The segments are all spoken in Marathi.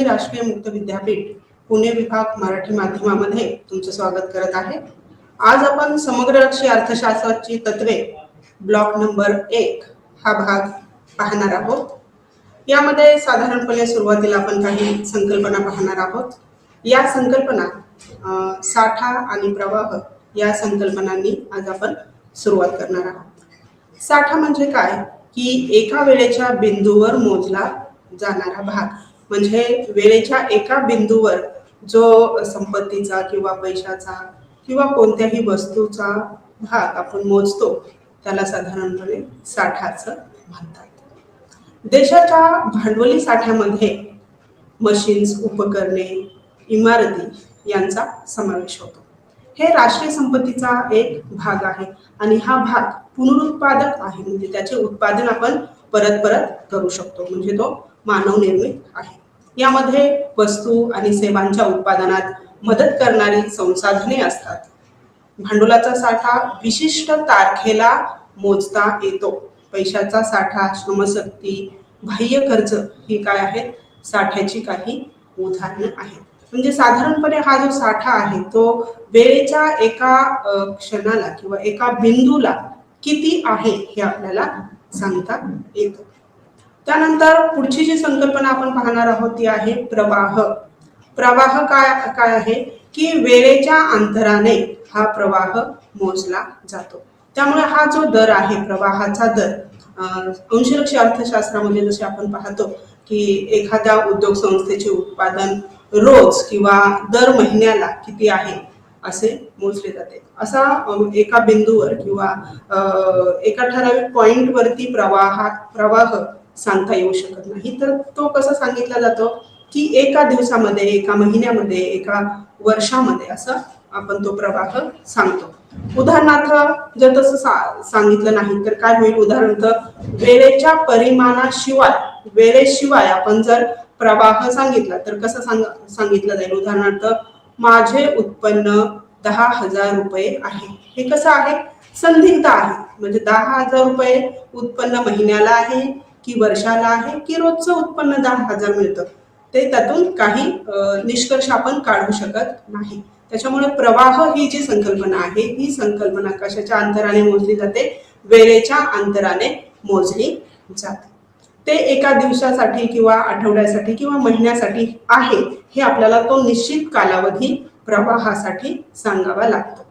मी राष्ट्रीय मुक्त विद्यापीठ पुणे विभाग मराठी माध्यमामध्ये तुमचं स्वागत करत आहे। आज आपण समग्रलक्षी अर्थशास्त्राची तत्वे ब्लॉक नंबर 1 हा भाग पाहणार आहोत। यामध्ये साधारणपणे सुरुवातीला आपण काही संकल्पना पाहणार आहोत। या संकल्पना साठा आणि प्रवाह या संकल्पनांनी आज आपण सुरुवात करणार आहोत। साठा म्हणजे काय की एका वेळेच्या बिंदूवर मोजला जाणारा भाग, म्हणजे वेळेच्या एका बिंदूवर जो संपत्तीचा किंवा पैशाचा किंवा कोणत्याही वस्तूचा भाग आपण मोजतो त्याला साधारणपणे साठाचं म्हणतात। देशाच्या भांडवली साठ्यामध्ये मशीन्स, उपकरणे, इमारती यांचा समावेश होतो। हे राष्ट्रीय संपत्तीचा एक भाग आहे आणि हा भाग पुनरुत्पादक आहे, म्हणजे त्याचे उत्पादन आपण परत परत करू शकतो, म्हणजे तो मानवनिर्मित आहे। यामध्ये वस्तू आणि सेवांच्या उत्पादनात मदत करणारी संसाधने असतात। भांडवलाचा साठा विशिष्ट तारखेला मोजता येतो। पैशाचा साठा, श्रमशक्ती, बाह्य खर्च ही काय आहेत, साठ्याची काही उदाहरणं आहेत। म्हणजे साधारणपणे हा जो साठा आहे तो वेळेच्या एका क्षणाला किंवा एका बिंदूला किती आहे हे आपल्याला सांगता येतं। त्यानंतर पुढची जी संकल्पना आपण पाहणार आहोत ती आहे प्रवाह। प्रवाह काय आहे की वेळेच्या अंतराने हा प्रवाह मोजला जातो। त्यामुळे हा जो दर आहे, प्रवाहाचा दर, अंशलक्षी अर्थशास्त्रामध्ये जसे आपण पाहतो की एखाद्या उद्योग संस्थेचे उत्पादन रोज किंवा दर महिन्याला किती आहे असे मोजले जाते। असा एका बिंदूवर किंवा एका ठराविक पॉइंट वरती प्रवाह सांगता येऊ शकत नाही। तर तो कसा सांगितला जातो की एका दिवसामध्ये, एका महिन्यामध्ये, एका वर्षामध्ये असं आपण तो प्रवाह सांगतो। उदाहरणार्थ जर तसं सांगितलं नाही तर काय होईल, उदाहरणार्थ वेळेच्या परिमाणाशिवाय, वेळेशिवाय आपण जर प्रवाह सांगितला तर कसं सांगितलं जाईल, उदाहरणार्थ माझे उत्पन्न 10,000 रुपये आहे। हे कसं आहे, संदिग्ध आहे, म्हणजे 10,000 रुपये उत्पन्न महिन्याला आहे की वर्षाला आहे की रोजचं उत्पन्न 10,000 मिळतं, ते त्यातून काही निष्कर्ष आपण काढू शकत नाही। त्याच्यामुळे प्रवाह ही जी संकल्पना आहे ही संकल्पना कशाच्या अंतराने मोजली जाते, वेळेच्या अंतराने मोजली जाते। ते एका दिवसासाठी किंवा आठवड्यासाठी किंवा महिन्यासाठी आहे हे आपल्याला तो निश्चित कालावधी प्रवाहासाठी सांगावा लागतो।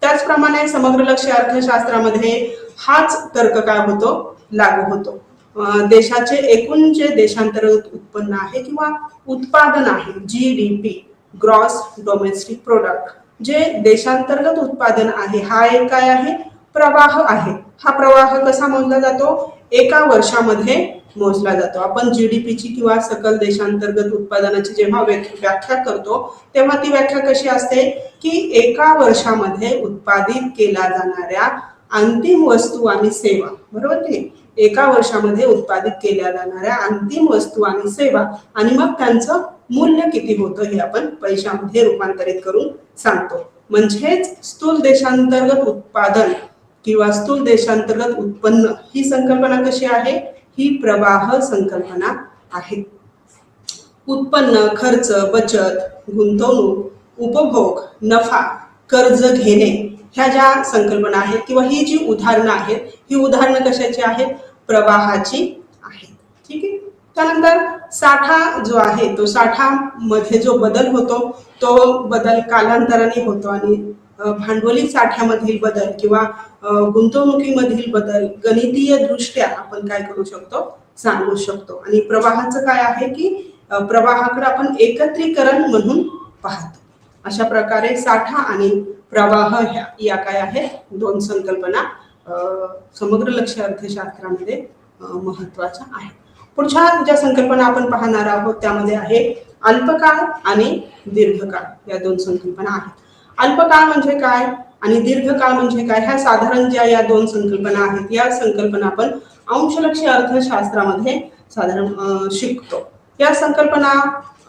त्याचप्रमाणे समग्रलक्षी अर्थशास्त्रामध्ये हाच तर्क काय होतो, लागू होतो। देशाचे एकूण जे देशांतर्गत उत्पन्न आहे किंवा उत्पादन आहे, GDP, ग्रॉस डोमेस्टिक प्रोडक्ट, जे देशांतर्गत उत्पादन आहे हा एक काय आहे, प्रवाह आहे। हा प्रवाह कसा मोजला जातो, एका वर्षामध्ये मोजला जातो। आपण GDPची किंवा सकल देशांतर्गत उत्पादनाची जेव्हा व्याख्या करतो तेव्हा ती व्याख्या कशी असते की एका वर्षामध्ये उत्पादित केल्या जाणाऱ्या अंतिम वस्तू आणि सेवा, बरोबर की, एका वर्षामध्ये उत्पादित केल्या जाणाऱ्या अंतिम वस्तू आणि सेवा आणि मग त्यांचं मूल्य किती होतं हे आपण पैशामध्ये रूपांतरित करून सांगतो। म्हणजेच स्थूल देशांतर्गत उत्पादन किंवा स्थूल देशांतर्गत उत्पन्न ही संकल्पना कशी आहे, ही प्रवाह संकल्पना आहे। उत्पन्न, खर्च, बचत, गुंतवणूक, उपभोग, नफा, कर्ज घेणे ह्या ज्या संकल्पना आहेत किंवा ही जी उदाहरणं आहेत ही उदाहरणं कशाची आहेत, प्रवाहाची आहेत। ठीक आहे। त्यानंतर साठा जो आहे तो साठामध्ये जो बदल होतो तो बदल कालांतराने होतो आणि भांडवली साठ्यामधील बदल किंवा गुंतवणुकीमधील बदल गणितीय दृष्ट्या आपण काय करू शकतो, सांगू शकतो। आणि प्रवाहाचं काय आहे की प्रवाहाकडे आपण एकत्रीकरण म्हणून पाहतो। अशा प्रकारे साठा आणि प्रवाह या काय आहेत, दोन संकल्पना समग्रलक्षी अर्थशास्त्रामध्ये महत्वाच्या आहेत। पुढच्या ज्या संकल्पना आपण पाहणार आहोत त्यामध्ये आहे अल्पकाळ आणि दीर्घकाळ, या दोन संकल्पना आहेत। अल्पकाळ म्हणजे काय आणि दीर्घकाळ म्हणजे काय, ह्या साधारण ज्या या दोन संकल्पना आहेत या संकल्पना आपण अंशलक्षी अर्थशास्त्रामध्ये साधारण शिकतो। या संकल्पना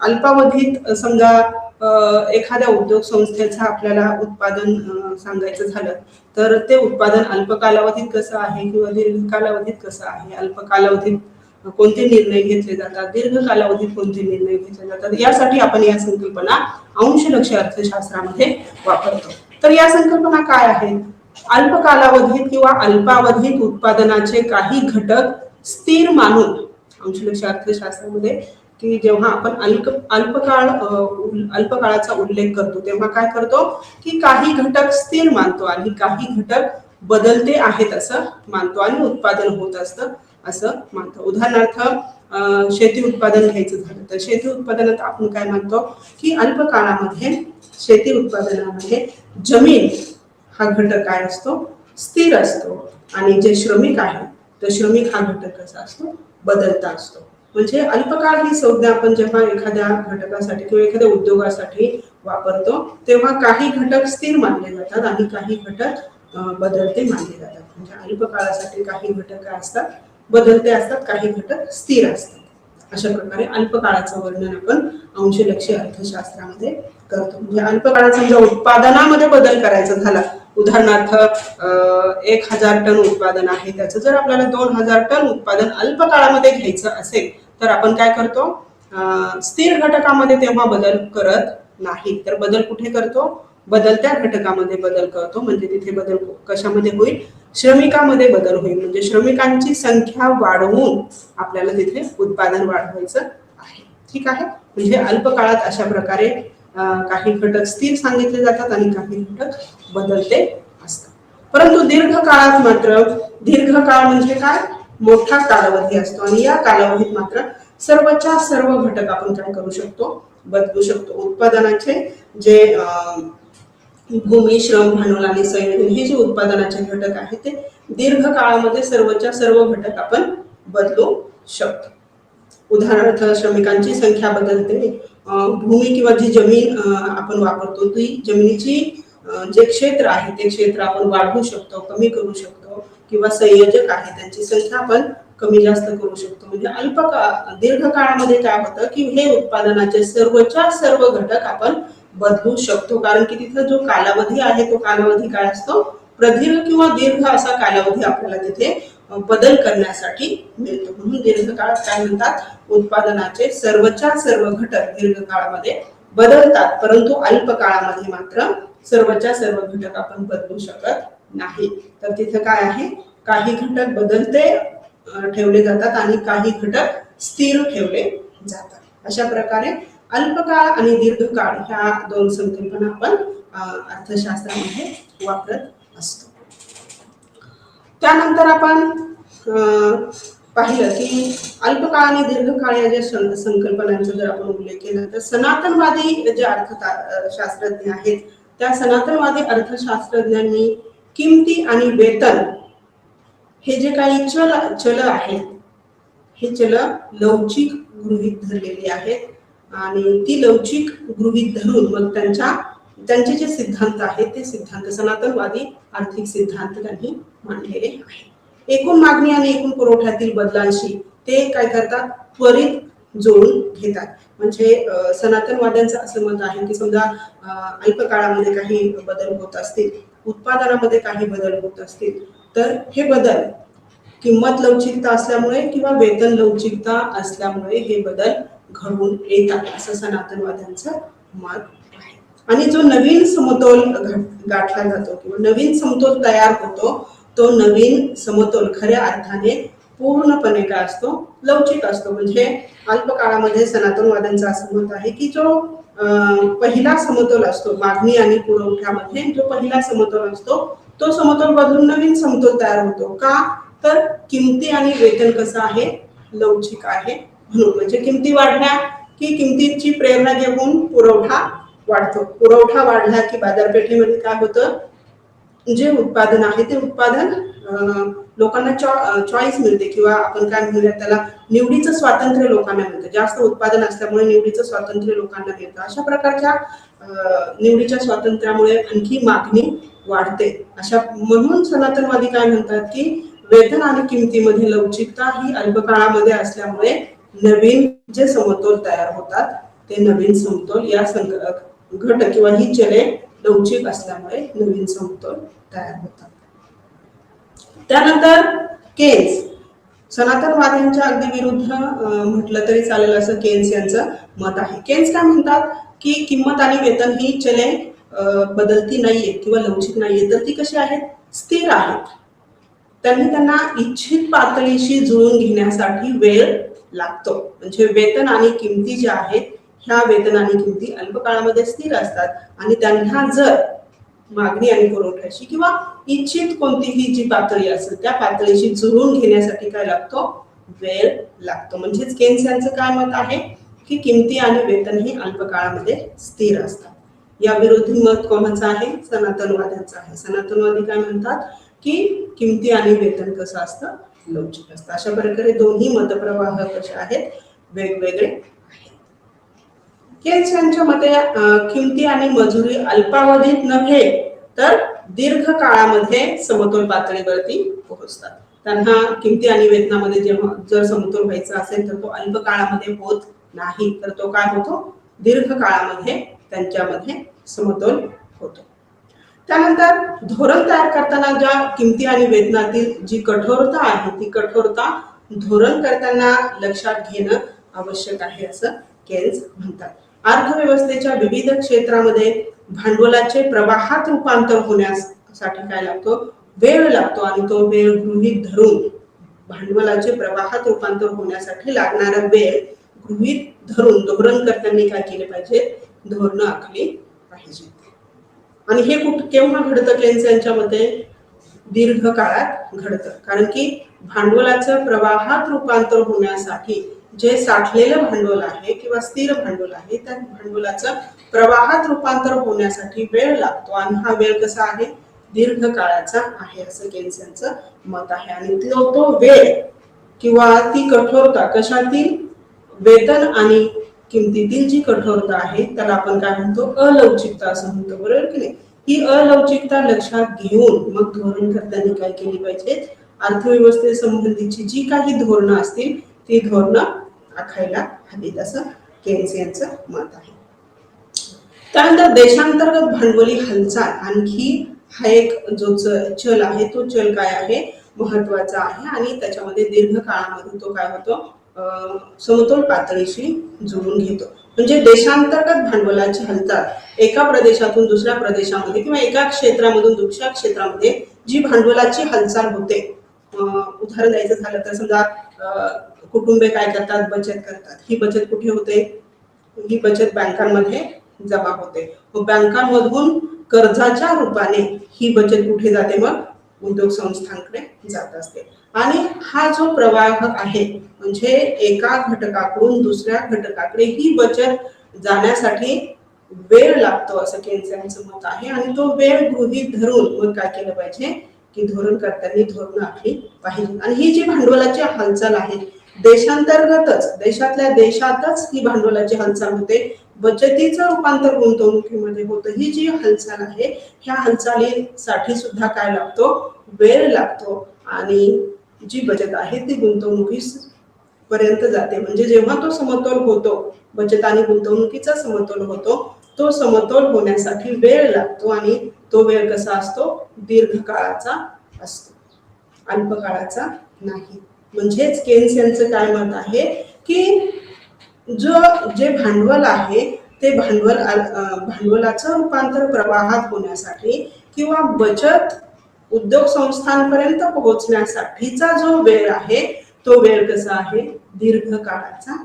अल्पावधीत, समजा एखाद्या उद्योग संस्थेचं आपल्याला उत्पादन सांगायचं झालं तर ते उत्पादन अल्प कालावधीत कसं आहे किंवा दीर्घ कालावधीत कसं आहे। अल्प कालावधीत कोणते निर्णय घेतले जातात, दीर्घ कालावधीत कोणते निर्णय घेतले जातात, यासाठी आपण या संकल्पना अंशलक्ष्य अर्थशास्त्रामध्ये वापरतो. तर या संकल्पना काय आहेत? अल्प कालावधीत किंवा अल्पावधीत उत्पादनाचे काही घटक स्थिर मानून, अंशलक्ष्य अर्थशास्त्रामध्ये की जेव्हा आपण अल्पकाळाचा उल्लेख करतो तेव्हा काय करतो की काही घटक स्थिर मानतो आणि काही घटक बदलते आहेत असं मानतो आणि उत्पादन होत असतं असं मानतो. उदाहरणार्थ शेती उत्पादन घ्यायचं झालं तर शेती उत्पादनात आपण काय मानतो की अल्प काळामध्ये शेती उत्पादनामध्ये जमीन हा घटक काय असतो, स्थिर असतो आणि जे श्रमिक आहे तर श्रमिक हा घटक कसा असतो, बदलता असतो. म्हणजे अल्पकाळ ही संज्ञा आपण जेव्हा एखाद्या घटकासाठी किंवा एखाद्या उद्योगासाठी वापरतो तेव्हा काही घटक स्थिर मानले जातात आणि काही घटक बदलते मानले जातात. म्हणजे अल्पकाळासाठी काही घटक काय असतात, बदलते असतात, काही घटक स्थिर असतात. अशा प्रकारे अल्पकाळाचं वर्णन आपण अंशलक्ष्य अर्थशास्त्रामध्ये करतो. म्हणजे अल्पकाळात समजा उत्पादनामध्ये बदल करायचा झाला, उदाहरणार्थ 1000 टन उत्पादन आहे त्याचं जर आपल्याला 2000 टन उत्पादन अल्प काळामध्ये घ्यायचं असेल तर आपण काय करतो, स्थिर घटकामध्ये तेव्हा बदल करत नाही, तर बदल कुठे करतो, बदलत्या घटकामध्ये बदल करतो. म्हणजे तिथे बदल कशामध्ये होईल, श्रमिकामध्ये बदल होईल. म्हणजे श्रमिकांची संख्या वाढवून आपल्याला तिथे उत्पादन वाढवायचं आहे. ठीक आहे. म्हणजे अल्प काळात अशा प्रकारे काही घटक स्थिर सांगितले जातात आणि काही घटक बदलते असतात. परंतु दीर्घ काळात मात्र, दीर्घ काळ म्हणजे काय, मोठा कालावधी असतो आणि या कालावधीत मात्र सर्वच्या सर्व घटक आपण काय करू शकतो, बदलू शकतो. उत्पादनाचे जे भूमी, श्रम, भांडवल आणि संयोजन हे जे उत्पादनाचे घटक आहेत ते दीर्घ काळामध्ये सर्वच्या सर्व घटक आपण बदलू शकतो. उदाहरणार्थ श्रमिकांची संख्या बदलते, भूमी किंवा जी जमीन आपण वापरतो ती जमिनीची जे क्षेत्र आहे ते क्षेत्र आपण वाढवू शकतो, कमी करू शकतो, किंवा संयोजक आहे त्यांची संख्या आपण कमी जास्त करू शकतो. म्हणजे दीर्घ काळामध्ये काय होतं की हे उत्पादनाचे सर्वच्या सर्व घटक आपण बदलू शकतो, कारण की तिथे जो कालावधी आहे तो कालावधी काय असतो, प्रदीर्घ किंवा दीर्घ असा कालावधी आपल्याला तिथे बदल करण्यासाठी मिळतो. म्हणून दीर्घ काळात काय म्हणतात, उत्पादनाचे सर्वच्या सर्व घटक दीर्घ काळामध्ये बदलतात, परंतु अल्प काळामध्ये मात्र सर्वच्या सर्व घटक आपण बदलू शकत नाही. तर तिथे काय आहे, काही घटक बदलते ठेवले जातात आणि काही घटक स्थिर ठेवले जातात. अशा प्रकारे अल्पकाळ आणि दीर्घकाळ ह्या दोन संकल्पना आपण अर्थशास्त्रामध्ये वापरत असतो. त्यानंतर आपण पाहिलं की अल्पकाळ आणि दीर्घकाळ या ज्या संकल्पनांचा जर आपण उल्लेख केला तर सनातनवादी जे अर्थशास्त्रज्ञ आहेत त्या सनातनवादी अर्थशास्त्रज्ञांनी किमती आणि वेतन हे जे काही चल आहेत हे चल लवचिक गृहीत धरलेली आहेत आणि ती लवचिक गृहीत धरून मग त्यांचे जे सिद्धांत आहेत ते सिद्धांत सनातनवादी आर्थिक सिद्धांत त्यांनी मांडलेले आहेत. एकूण मागणी आणि एकूण पुरवठ्यातील बदलांशी ते काय करतात, त्वरित जुळून घेतात. म्हणजे सनातनवाद्यांचं असं मत आहे की समजा अल्प काळामध्ये काही बदल होत असतील, उत्पादनामध्ये काही बदल होत असतील तर हे बदल किंमत लवचिकता असल्यामुळे किंवा वेतन लवचिकता असल्यामुळे हे बदल घडून येतात असं सनातनवाद्यांचं मत आहे. आणि जो नवीन समतोल गाठला जातो किंवा नवीन समतोल तयार होतो तो नवीन समतोल खऱ्या अर्थाने पूर्णपणे काय असतो, लवचिक असतो. म्हणजे अल्प काळामध्ये सनातनवाद्यांचं असं मत आहे की जो पहिला समतोल असतो मागणी आणि पुरवठ्यामध्ये, जो पहिला समतोल असतो तो समतोल बदलून नवीन समतोल तयार होतो. का तर किमती आणि वेतन कसं आहे, लवचिक आहे म्हणून. म्हणजे किमती वाढल्या की किमतीची प्रेरणा घेऊन पुरवठा वाढतो, पुरवठा वाढला की बाजारपेठेमध्ये काय होतं, जे उत्पादन आहे ते उत्पादन लोकांना चॉईस मिळते किंवा आपण काय म्हणूया त्याला निवडीचं स्वातंत्र्य लोकांना मिळतं. जास्त उत्पादन असल्यामुळे निवडीचं स्वातंत्र्य लोकांना मिळतं. अशा प्रकारच्या निवडीच्या स्वातंत्र्यामुळे आणखी मागणी वाढते. म्हणून सनातनवादी काय म्हणतात की वेतन आणि किमतीमध्ये लवचिकता ही अल्पकाळामध्ये असल्यामुळे नवीन जे समतोल तयार होतात ते नवीन समतोल या घट किंवा ही चले लवचिक असल्यामुळे नवीन समतोल तयार होतात. त्यानंतर केन्स सनातनवाद्यांच्या अगदी विरुद्ध म्हटलं तरी चालेल असं केन्स यांचं मत आहे. केन्स काय म्हणतात की किंमत आणि वेतन ही चले बदलती नाहीये किंवा लवचिक नाहीये, तर ती कशी आहेत, स्थिर आहेत. त्यांना इच्छित पातळीशी जुळून घेण्यासाठी वेळ लागतो. म्हणजे वेतन आणि किमती ज्या आहेत ह्या वेतन आणि किमती अल्पकाळामध्ये स्थिर असतात आणि त्यांना जर मागणी आणि पुरवठ्याशी किंवा इच्छित कोणतीही जी पातळी असेल त्या पातळीशी जुळून घेण्यासाठी काय लागतो, वेळ लागतो. म्हणजेच केन्स यांचं काय मत आहे की किमती आणि वेतन हे अल्पकाळामध्ये स्थिर असतात. या विरोधी मत कोणाचं आहे, सनातनवाद्यांचं आहे. सनातनवादी काय म्हणतात की किमती आणि वेतन कसं असतं, लवचिक असतं. अशा प्रकारे दोन्ही मतप्रवाह कसे आहेत, वेगवेगळे आहेत. केन्स यांच्या मते किमती आणि मजुरी अल्पावधीत नव्हे तर दीर्घ काळामध्ये समतोल पातळीवरती पोहोचतात. त्यांना किमती आणि वेतनामध्ये जेव्हा जर समतोल व्हायचा असेल तर तो अल्प काळामध्ये होत नाही, तर तो काय होतो, दीर्घ काळामध्ये त्यांच्यामध्ये समतोल होतो. त्यानंतर धोरण तयार करताना ज्या किमती आणि वेतनातील जी कठोरता आहे ती कठोरता धोरण करताना लक्षात घेणं आवश्यक आहे असं केन्स म्हणतात. अर्थव्यवस्थेच्या विविध क्षेत्रामध्ये भांडवलाचे प्रवाहात रूपांतर होण्यासाठी काय लागतो, वेळ लागतो आणि तो वेळ गृहीत धरून भांडवलाचे प्रवाहात रूपांतर होण्यासाठी लागणारा वेळ गृहीत धरून धोरणकर्त्यांनी काय केले पाहिजे, धोरणं आखली पाहिजे. आणि हे केव्हा घडतं, केन्स यांच्या मते दीर्घ काळात घडतं. कारण की भांडवलाचं प्रवाहात रूपांतर होण्यासाठी जे साठलेलं भांडवल आहे किंवा स्थिर भांडवल आहे त्या भांडवलाचं प्रवाहात रूपांतर होण्यासाठी वेळ लागतो आणि हा वेळ कसा आहे, दीर्घ काळाचा आहे असं केन्स यांचं मत आहे. आणि तो वेळ किंवा ती कठोरता कशातील, वेतन आणि किमतीतील जी कठोरता आहे त्याला आपण काय म्हणतो, अलवचिकता असं म्हणतो, बरोबर की नाही. ही अलवचिकता लक्षात घेऊन मग धोरणकर्त्यांनी काय केली पाहिजे, अर्थव्यवस्थेसंबंधीची जी काही धोरणं असतील ती धोरणं आखायला हवीत असं केन्स यांचं मत आहे. त्यानंतर देशांतर्गत भांडवली हालचाल आणखी हा एक जो चल आहे तो चल काय आहे, महत्वाचा आहे आणि त्याच्यामध्ये दीर्घ काळामध्ये तो काय होतो, समतोल पातळीशी जुळून घेतो. म्हणजे देशांतर्गत भांडवलाची हालचाल एका प्रदेशातून दुसऱ्या प्रदेशामध्ये किंवा एका क्षेत्रामधून दुसऱ्या क्षेत्रामध्ये जी भांडवलाची हालचाल होते, उदाहरण द्यायचं झालं तर समजा कुटुंबे काय करतात, बचत करतात. ही बचत कुठे होते, ही बचत बँकांमध्ये जमा होते. बँकांमधून कर्जाच्या रूपाने ही बचत कुठे जाते, मग उद्योग संस्थांकडे जात असते. आणि हा जो प्रवाह आहे म्हणजे एका घटकाकडून दुसऱ्या घटकाकडे ही बचत जाण्यासाठी वेळ लागतो असं केन्स यांचं मत आहे. आणि तो वेळ गृहीत धरून मग काय केलं पाहिजे की धोरणकर्त्यांनी धोरणं आखली पाहिजे. आणि ही जी भांडवलाची हालचाल आहे देशांतर्गतच, देशातल्या देशातच ही भांडवलाची हालचाल होते, बचतीचं रूपांतर गुंतवणुकीमध्ये होतं. ही जी हालचाल आहे ह्या हालचालीसाठी सुद्धा काय लागतो, वेळ लागतो आणि जी बचत आहे ती गुंतवणुकीस पर्यंत जाते. म्हणजे जेव्हा तो समतोल होतो, बचत आणि गुंतवणुकीचा समतोल होतो, तो समतोल होण्यासाठी वेळ लागतो आणि तो वेळ कसा असतो, दीर्घ काळाचा असतो, अल्प काळाचा नाही. म्हणजेच केन्स यांचं काय मत आहे की जे भांडवल आहे ते भांडवलाचं रूपांतर प्रवाहात होण्यासाठी किंवा बचत उद्योग संस्थांपर्यंत पोहोचण्यासाठीचा जो वेळ आहे तो वेळ कसा आहे, दीर्घ काळाचा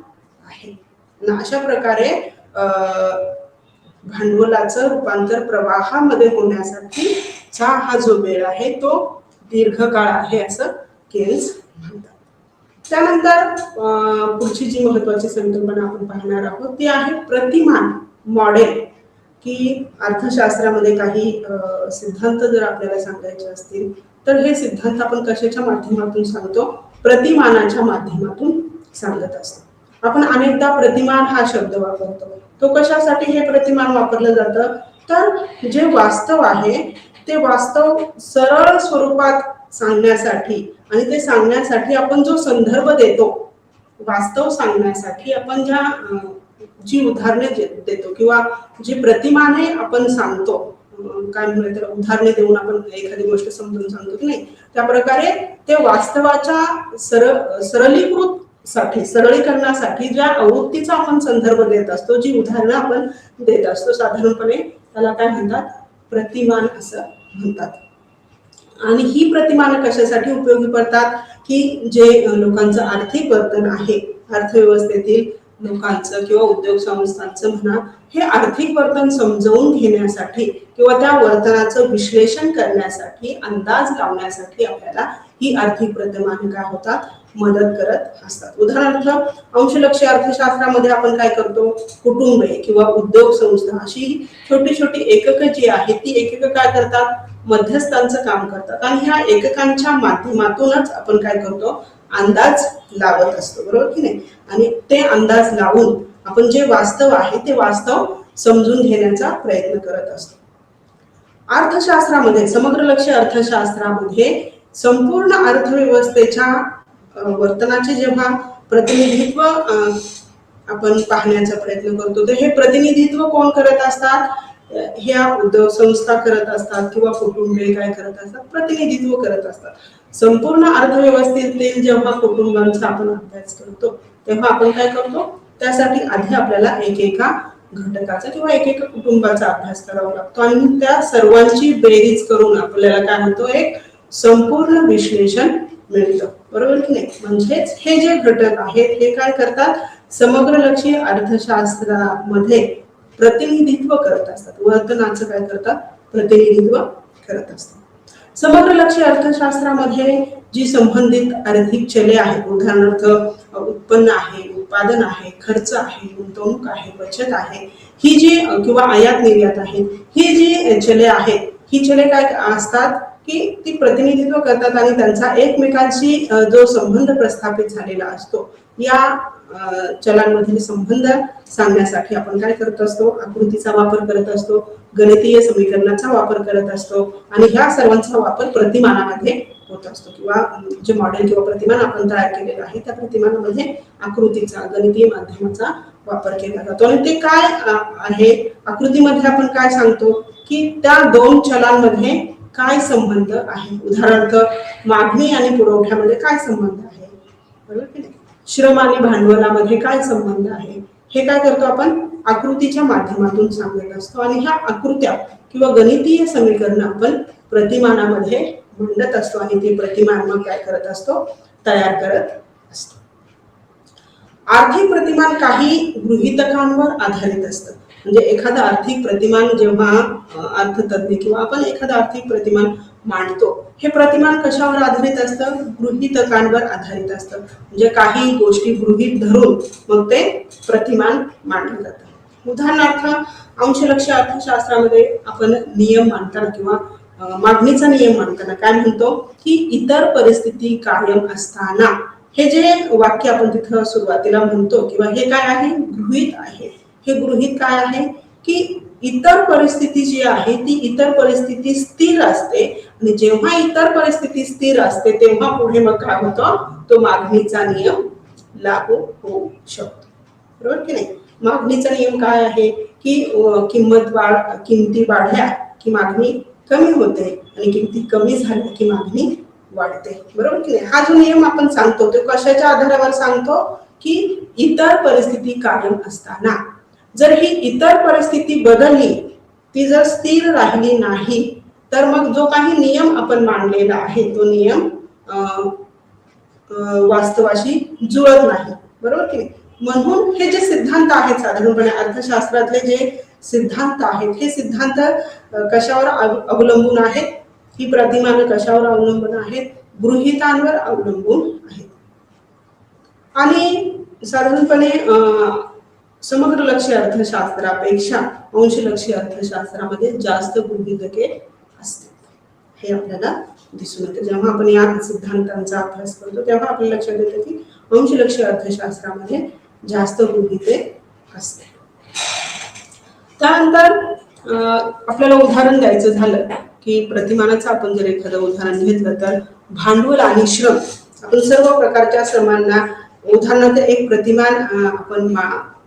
आहे. अशा प्रकारे भांडवलाचं रूपांतर प्रवाहामध्ये होण्यासाठीचा हा जो वेळ आहे तो दीर्घ काळ आहे असं केन्स म्हणतात. त्यानंतर पुढची जी महत्वाची संकल्पना आपण पाहणार आहोत ती आहे प्रतिमान मॉडेल. की अर्थशास्त्रामध्ये काही सिद्धांत जर आपल्याला सांगायचे असतील तर हे सिद्धांत आपण कशाच्या माध्यमातून सांगतो, प्रतिमानाच्या माध्यमातून सांगत असतो. आपण अनेकदा प्रतिमान हा शब्द वापरतो. तो कशासाठी हे प्रतिमान वापरलं जातं, तर जे वास्तव आहे ते वास्तव सरळ स्वरूपात सांगण्यासाठी आणि ते सांगण्यासाठी आपण जो संदर्भ देतो, वास्तव सांगण्यासाठी आपण जी उदाहरणे देतो किंवा जी प्रतिमाने आपण सांगतो काय म्हणूया त्याला उदाहरणे देऊन आपण एखादी गोष्ट समजून सांगतो की नाही, त्या प्रकारे ते वास्तवाच्या सरळीकरणासाठी ज्या आवृत्तीचा आपण संदर्भ देत असतो, जी उदाहरणं आपण देत असतो, साधारणपणे त्याला काय म्हणतात, प्रतिमान असं म्हणतात. आणि ही प्रतिमानं कशासाठी उपयोगी पडतात, की जे लोकांचं आर्थिक वर्तन आहे, अर्थव्यवस्थेतील लोकांचं किंवा उद्योग संस्थांचं म्हणा, हे आर्थिक वर्तन समजवून घेण्यासाठी किंवा त्या वर्तनाचं विश्लेषण करण्यासाठी, अंदाज लावण्यासाठी आपल्याला ही आर्थिक प्रतिमाने काय होतात, मदत करत असतात. उदाहरणार्थ अंशलक्षी अर्थशास्त्रामध्ये आपण काय करतो, कुटुंबे किंवा उद्योग संस्था अशी छोटी छोटी एककं जी आहेत ती एककं काय करतात, मध्यस्थांचं काम करतात आणि ह्या एककांच्या माध्यमातूनच आपण काय करतो, अंदाज लावत असतो, बरोबर की नाही. आणि ते अंदाज लावून आपण जे वास्तव आहे ते वास्तव समजून घेण्याचा प्रयत्न करत असतो. अर्थशास्त्रामध्ये, समग्र लक्ष्य अर्थशास्त्रामध्ये संपूर्ण अर्थव्यवस्थेच्या वर्तनाचे जेव्हा प्रतिनिधित्व आपण पाहण्याचा प्रयत्न करतो, तर हे प्रतिनिधित्व कोण करत असतात, ह्या उद्योग संस्था करत असतात किंवा कुटुंबे काय करत असतात, प्रतिनिधित्व करत असतात. संपूर्ण अर्थव्यवस्थेतील जेव्हा कुटुंबांचा आपण अभ्यास करतो तेव्हा आपण काय करतो, त्यासाठी आधी आपल्याला एकेका घटकाचा किंवा एकेका कुटुंबाचा अभ्यास करावा लागतो आणि त्या सर्वांची बेरीज करून आपल्याला काय होतं, एक संपूर्ण विश्लेषण मिळतं, बरोबर की नाही. म्हणजेच हे जे घटक आहेत हे काय करतात, समग्रलक्षी अर्थशास्त्रामध्ये प्रतिनिधित्व करत असतात, वर्तनाचं काय करतात, प्रतिनिधित्व करत असतात. समग्र लक्ष्य अर्थशास्त्रामध्ये जी संबंधित आर्थिक चले आहेत, उदाहरणार्थ उत्पन्न आहे, उत्पादन आहे, खर्च आहे, गुंतवणूक आहे, बचत आहे, ही जी किंवा आयात निर्यात आहे, ही जी चले आहेत, ही चले काय असतात की ती प्रतिनिधित्व करतात आणि त्यांचा एकमेकांशी जो संबंध प्रस्थापित झालेला असतो, या चलांमधील संबंध सांगण्यासाठी आपण काय करत असतो, आकृतीचा वापर करत असतो, गणितीय समीकरणाचा वापर करत असतो आणि ह्या सर्वांचा वापर प्रतिमानामध्ये होत असतो किंवा जे मॉडेल किंवा प्रतिमान आपण तयार केलेलं आहे त्या प्रतिमानामध्ये आकृतीचा, गणितीय माध्यमाचा वापर केला जातो. आणि ते काय आहे, आकृतीमध्ये आपण काय सांगतो की त्या दोन चलांमध्ये काय संबंध आहे. उदाहरणार्थ मागणी आणि पुरवठ्यामध्ये काय संबंध आहे, बरोबर की नाही, श्रम आणि भांडवलामध्ये काय संबंध आहे, हे काय करतो आपण आकृतीच्या माध्यमातून सांगत असतो आणि ह्या आकृत्या किंवा गणितीय समीकरण आपण प्रतिमानामध्ये मांडत असतो आणि ते प्रतिमान मग काय करत असतो, तयार करत असतो. आर्थिक प्रतिमान काही गृहीतकांवर आधारित असतं. म्हणजे एखादं आर्थिक प्रतिमान जेव्हा अर्थतज्ञ किंवा आपण एखादं आर्थिक प्रतिमान मांडतो, हे प्रतिमान कशावर आधारित असतं, गृहीतकांवर आधारित असतं. म्हणजे काही गोष्टी गृहीत धरून मग ते प्रतिमान मांडलं जातं. उदाहरणार्थ अंशलक्ष्य अर्थशास्त्रामध्ये आपण नियम मांडताना किंवा मागणीचा नियम मांडताना काय म्हणतो की इतर परिस्थिती कायम असताना, हे जे वाक्य आपण तिथं सुरुवातीला म्हणतो किंवा हे काय आहे, गृहीत आहे. हे गृहीत काय आहे की इतर परिस्थिती जी आहे ती इतर परिस्थिती स्थिर असते आणि जेव्हा इतर परिस्थिती स्थिर असते तेव्हा पुढे मग काय होतं, तो मागणीचा नियम लागू होऊ शकतो, बरोबर की नाही. मागणीचा नियम काय आहे की किमती वाढल्या की मागणी कमी होते आणि किमती कमी झाल्या की मागणी वाढते, बरोबर की नाही. हा जो नियम आपण सांगतो तो कशाच्या आधारावर सांगतो की इतर परिस्थिती कायम असताना. जर ही इतर परिस्थिती बदलली, ती जर स्थिर राहिली नाही, तर मग जो काही नियम आपण मांडलेला आहे तो नियम वास्तवाशी जुळत नाही, बरोबर की नाही. म्हणून हे जे सिद्धांत आहेत, साधारणपणे अर्थशास्त्रातले जे सिद्धांत आहेत, हे सिद्धांत कशावर अवलंबून आहेत, ही प्रतिमानं कशावर अवलंबून आहेत, गृहीतांवर अवलंबून आहेत. आणि साधारणपणे समग्र लक्ष्य अर्थशास्त्रापेक्षा अंशलक्षी अर्थशास्त्रामध्ये जास्त गृहीतके असतात, हे आपल्याला दिसून येते. जेव्हा आपण या सिद्धांतांचा अभ्यास करतो तेव्हा आपल्या लक्षात येतं की अंशलक्षी अर्थशास्त्रामध्ये जास्त गृहीते असते. त्यानंतर आपल्याला उदाहरण द्यायचं झालं की प्रतिमानाचं आपण जर एखादं उदाहरण घेतलं तर भांडवल आणि श्रम. आपण सर्व प्रकारच्या श्रमांना उदाहरणार्थ एक प्रतिमान आपण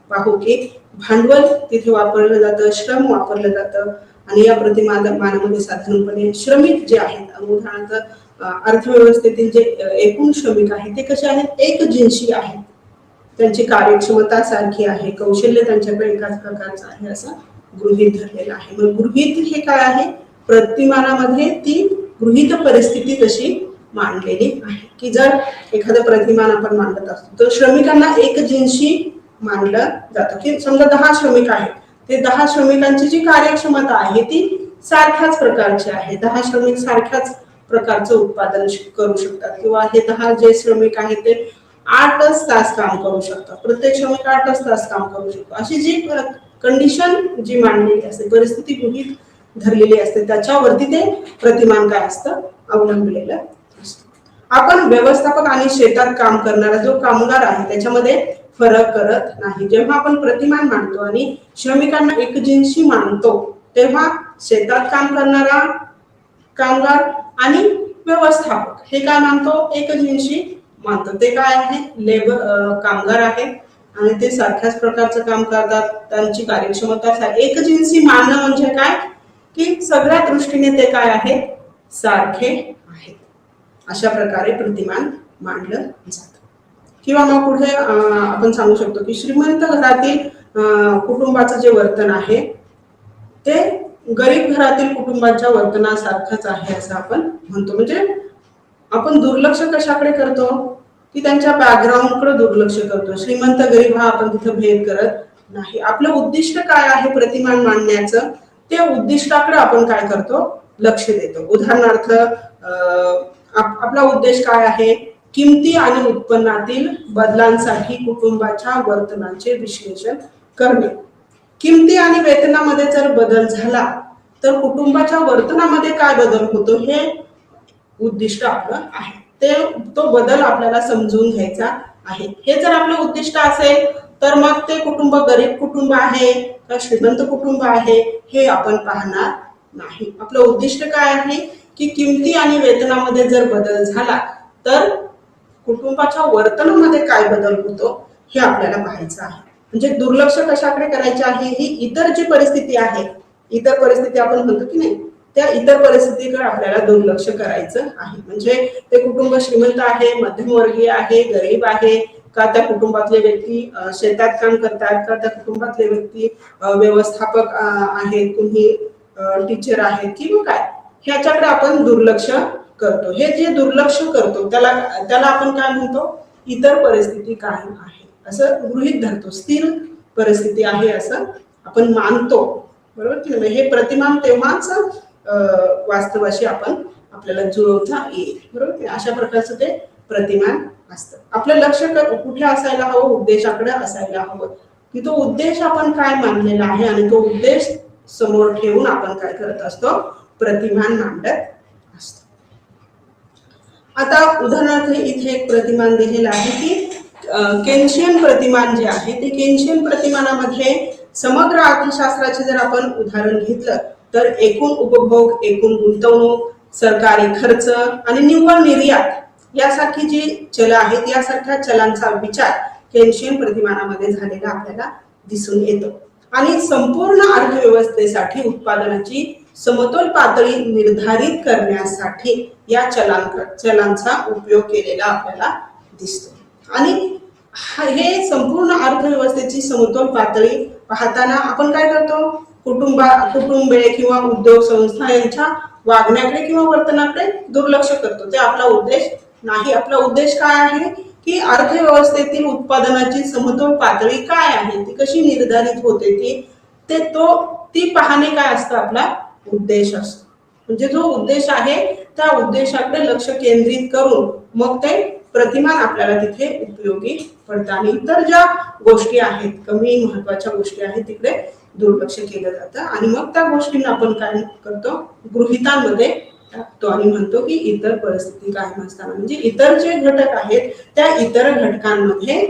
पाहू की भांडवल तिथे वापरलं जातं, श्रम वापरलं जातं आणि या प्रतिमानामध्ये साधारणपणे श्रमिक जे आहेत, उदाहरणार्थ अर्थव्यवस्थेतील जे एकूण श्रमिक आहेत ते कसे आहेत, एकजिन्सी आहेत, त्यांची कार्यक्षमता सारखी आहे, कौशल्य त्यांच्याकडे एकाच प्रकारचं आहे असं गृहीत धरलेलं आहे. मग गृहीत हे काय आहे, प्रतिमानामध्ये ती गृहीत परिस्थिती तशी मांडलेली आहे की जर एखादं प्रतिमान आपण मांडत असतो तर श्रमिकांना एकजिन्सी मानलं जातं की समजा 10 श्रमिक आहेत, ते 10 श्रमिकांची जी कार्यक्षमता आहे ती सारख्याच प्रकारची आहे, 10 श्रमिक सारख्याच प्रकारचं उत्पादन करू शकतात किंवा हे 10 जे श्रमिक आहेत ते 8च तास काम करू शकतात, प्रत्येक श्रमिक 8च तास काम करू शकतो, अशी जी कंडिशन जी मांडलेली असते, परिस्थिती गृहीत धरलेली असते, त्याच्यावरती ते प्रतिमान काय असतं, अवलंबलेलं असतं. आपण व्यवस्थापक आणि शेतात काम करणारा जो कामगार आहे त्याच्यामध्ये फरक करत नाही. जेव्हा आपण प्रतिमान मांडतो आणि श्रमिकांना एकजिन्सी मानतो तेव्हा शेतात काम करणारा कामगार आणि व्यवस्थापक हे काय मानतो, एकजिन्सी मानतो. ते काय आहे, कामगार आहेत आणि ते सारख्याच प्रकारचं काम करतात, त्यांची कार्यक्षमता एकजिन्सी मानणं म्हणजे काय की सगळ्या दृष्टीने ते काय आहेत, सारखे आहेत. अशा प्रकारे प्रतिमान मांडलं जातं. किंवा मग पुढे आपण सांगू शकतो की श्रीमंत घरातील कुटुंबाचं जे वर्तन आहे ते गरीब घरातील कुटुंबाच्या वर्तनासारखंच आहे असं आपण म्हणतो. म्हणजे आपण दुर्लक्ष कशाकडे करतो की त्यांच्या बॅकग्राऊंडकडे दुर्लक्ष करतो. श्रीमंत गरीब हा आपण तिथे भेद करत नाही. आपलं उद्दिष्ट काय आहे प्रतिमान मांडण्याचं, ते उद्दिष्टाकडे आपण काय करतो, लक्ष देतो. उदाहरणार्थ आपला उद्देश काय आहे, किमती आणि उत्पन्नातील बदलांसाठी कुटुंबाच्या वर्तनाचे विश्लेषण करणे. किमती आणि वेतनामध्ये जर बदल झाला तर कुटुंबाच्या वर्तनामध्ये काय बदल होतो हे उद्दिष्ट आपलं आहे. तो बदल आपल्याला समजून घ्यायचा आहे. हे जर आपलं उद्दिष्ट असेल तर मग ते कुटुंब गरीब कुटुंब आहे का श्रीमंत कुटुंब आहे हे आपण पाहणार नाही. आपलं उद्दिष्ट काय आहे की किमती आणि वेतनामध्ये जर बदल झाला तर कुटुंबाच्या वर्तनामध्ये काय बदल होतो हे आपल्याला पाहायचं आहे. म्हणजे दुर्लक्ष कशाकडे करायचे आहे, ही इतर जी परिस्थिती आहे, इतर परिस्थिती आपण म्हणतो की नाही, त्या इतर परिस्थितीकडे आपल्याला दुर्लक्ष करायचं आहे. म्हणजे ते कुटुंब श्रीमंत आहे, मध्यमवर्गीय आहे, गरीब आहे का, त्या कुटुंबातले व्यक्ती शेतात काम करतात का, त्या कुटुंबातले व्यक्ती व्यवस्थापक आहेत, कुणी टीचर आहेत किंवा काय, ह्याच्याकडे आपण दुर्लक्ष करतो. हे जे दुर्लक्ष करतो त्याला आपण काय म्हणतो, इतर परिस्थिती काय आहे असं गृहीत धरतो. स्थिर परिस्थिती आहे असं आपण मानतो, बरोबर की नाही. हे प्रतिमान तेव्हाच वास्तवाशी आपल्याला जुळवता येईल, बरोबर की. अशा प्रकारचं ते प्रतिमान असतं. आपलं लक्ष कुठे असायला हवं, उद्देशाकडे असायला हवं की तो उद्देश आपण काय मानलेला आहे आणि तो उद्देश समोर ठेवून आपण काय करत असतो, प्रतिमान मांडत असतो. आता उदाहरणार्थ इथे एक प्रतिमान दिलेलं आहे की केन्शियन प्रतिमान जे आहे ते केन्शियन प्रतिमानामध्ये समग्र अर्थशास्त्राचे जर आपण उदाहरण घेतलं तर एकूण उपभोग, एकूण गुंतवणूक, सरकारी खर्च आणि निव्वळ निर्यात यासारखी जी चल आहेत, यासारख्या चलांचा विचार केन्शियन प्रतिमानामध्ये झालेला आपल्याला दिसून येतो. आणि संपूर्ण अर्थव्यवस्थेसाठी उत्पादनाची समतोल पातळी निर्धारित करण्यासाठी या चलांचा उपयोग केलेला आपल्याला दिसतो. आणि हे संपूर्ण अर्थव्यवस्थेची समतोल पातळी पाहताना आपण काय करतो, कुटुंबे किंवा उद्योग संस्था यांच्या वागण्याकडे किंवा वर्तनाकडे दुर्लक्ष करतो. ते आपला उद्देश नाही. आपला उद्देश काय आहे की अर्थव्यवस्थेतील उत्पादनाची समतोल पातळी काय आहे, ती कशी निर्धारित होते, ती पाहणे काय असतं, आपला उद्देश असतो. म्हणजे जो उद्देश आहे त्या उद्देशाकडे लक्ष केंद्रित करून मग ते प्रतिमान आपल्याला तिथे उपयोगी पडतं. आणि इतर ज्या गोष्टी आहेत, कमी महत्वाच्या गोष्टी आहेत, तिकडे दुर्लक्ष केलं जातं आणि मग त्या गोष्टींना आपण काय करतो, गृहीतांमध्ये टाकतो आणि म्हणतो की इतर परिस्थिती कायम असताना, म्हणजे इतर जे घटक आहेत त्या इतर घटकांमध्ये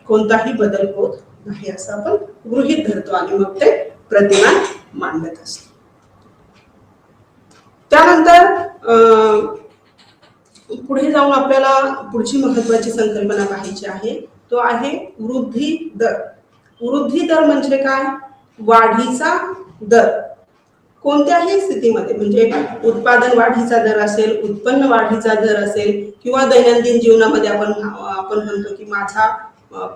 कोणताही बदल होत नाही असं आपण गृहीत धरतो आणि मग ते प्रतिमान मांडत असतो. त्यानंतर पुढे जाऊन आपल्याला पुढची महत्वाची संकल्पना पाहायची आहे, तो आहे वृद्धी दर. वृद्धी दर म्हणजे काय, वाढीचा दर. कोणत्याही स्थितीमध्ये म्हणजे उत्पादन वाढीचा दर असेल, उत्पन्न वाढीचा दर असेल किंवा दैनंदिन जीवनामध्ये आपण म्हणतो की माझा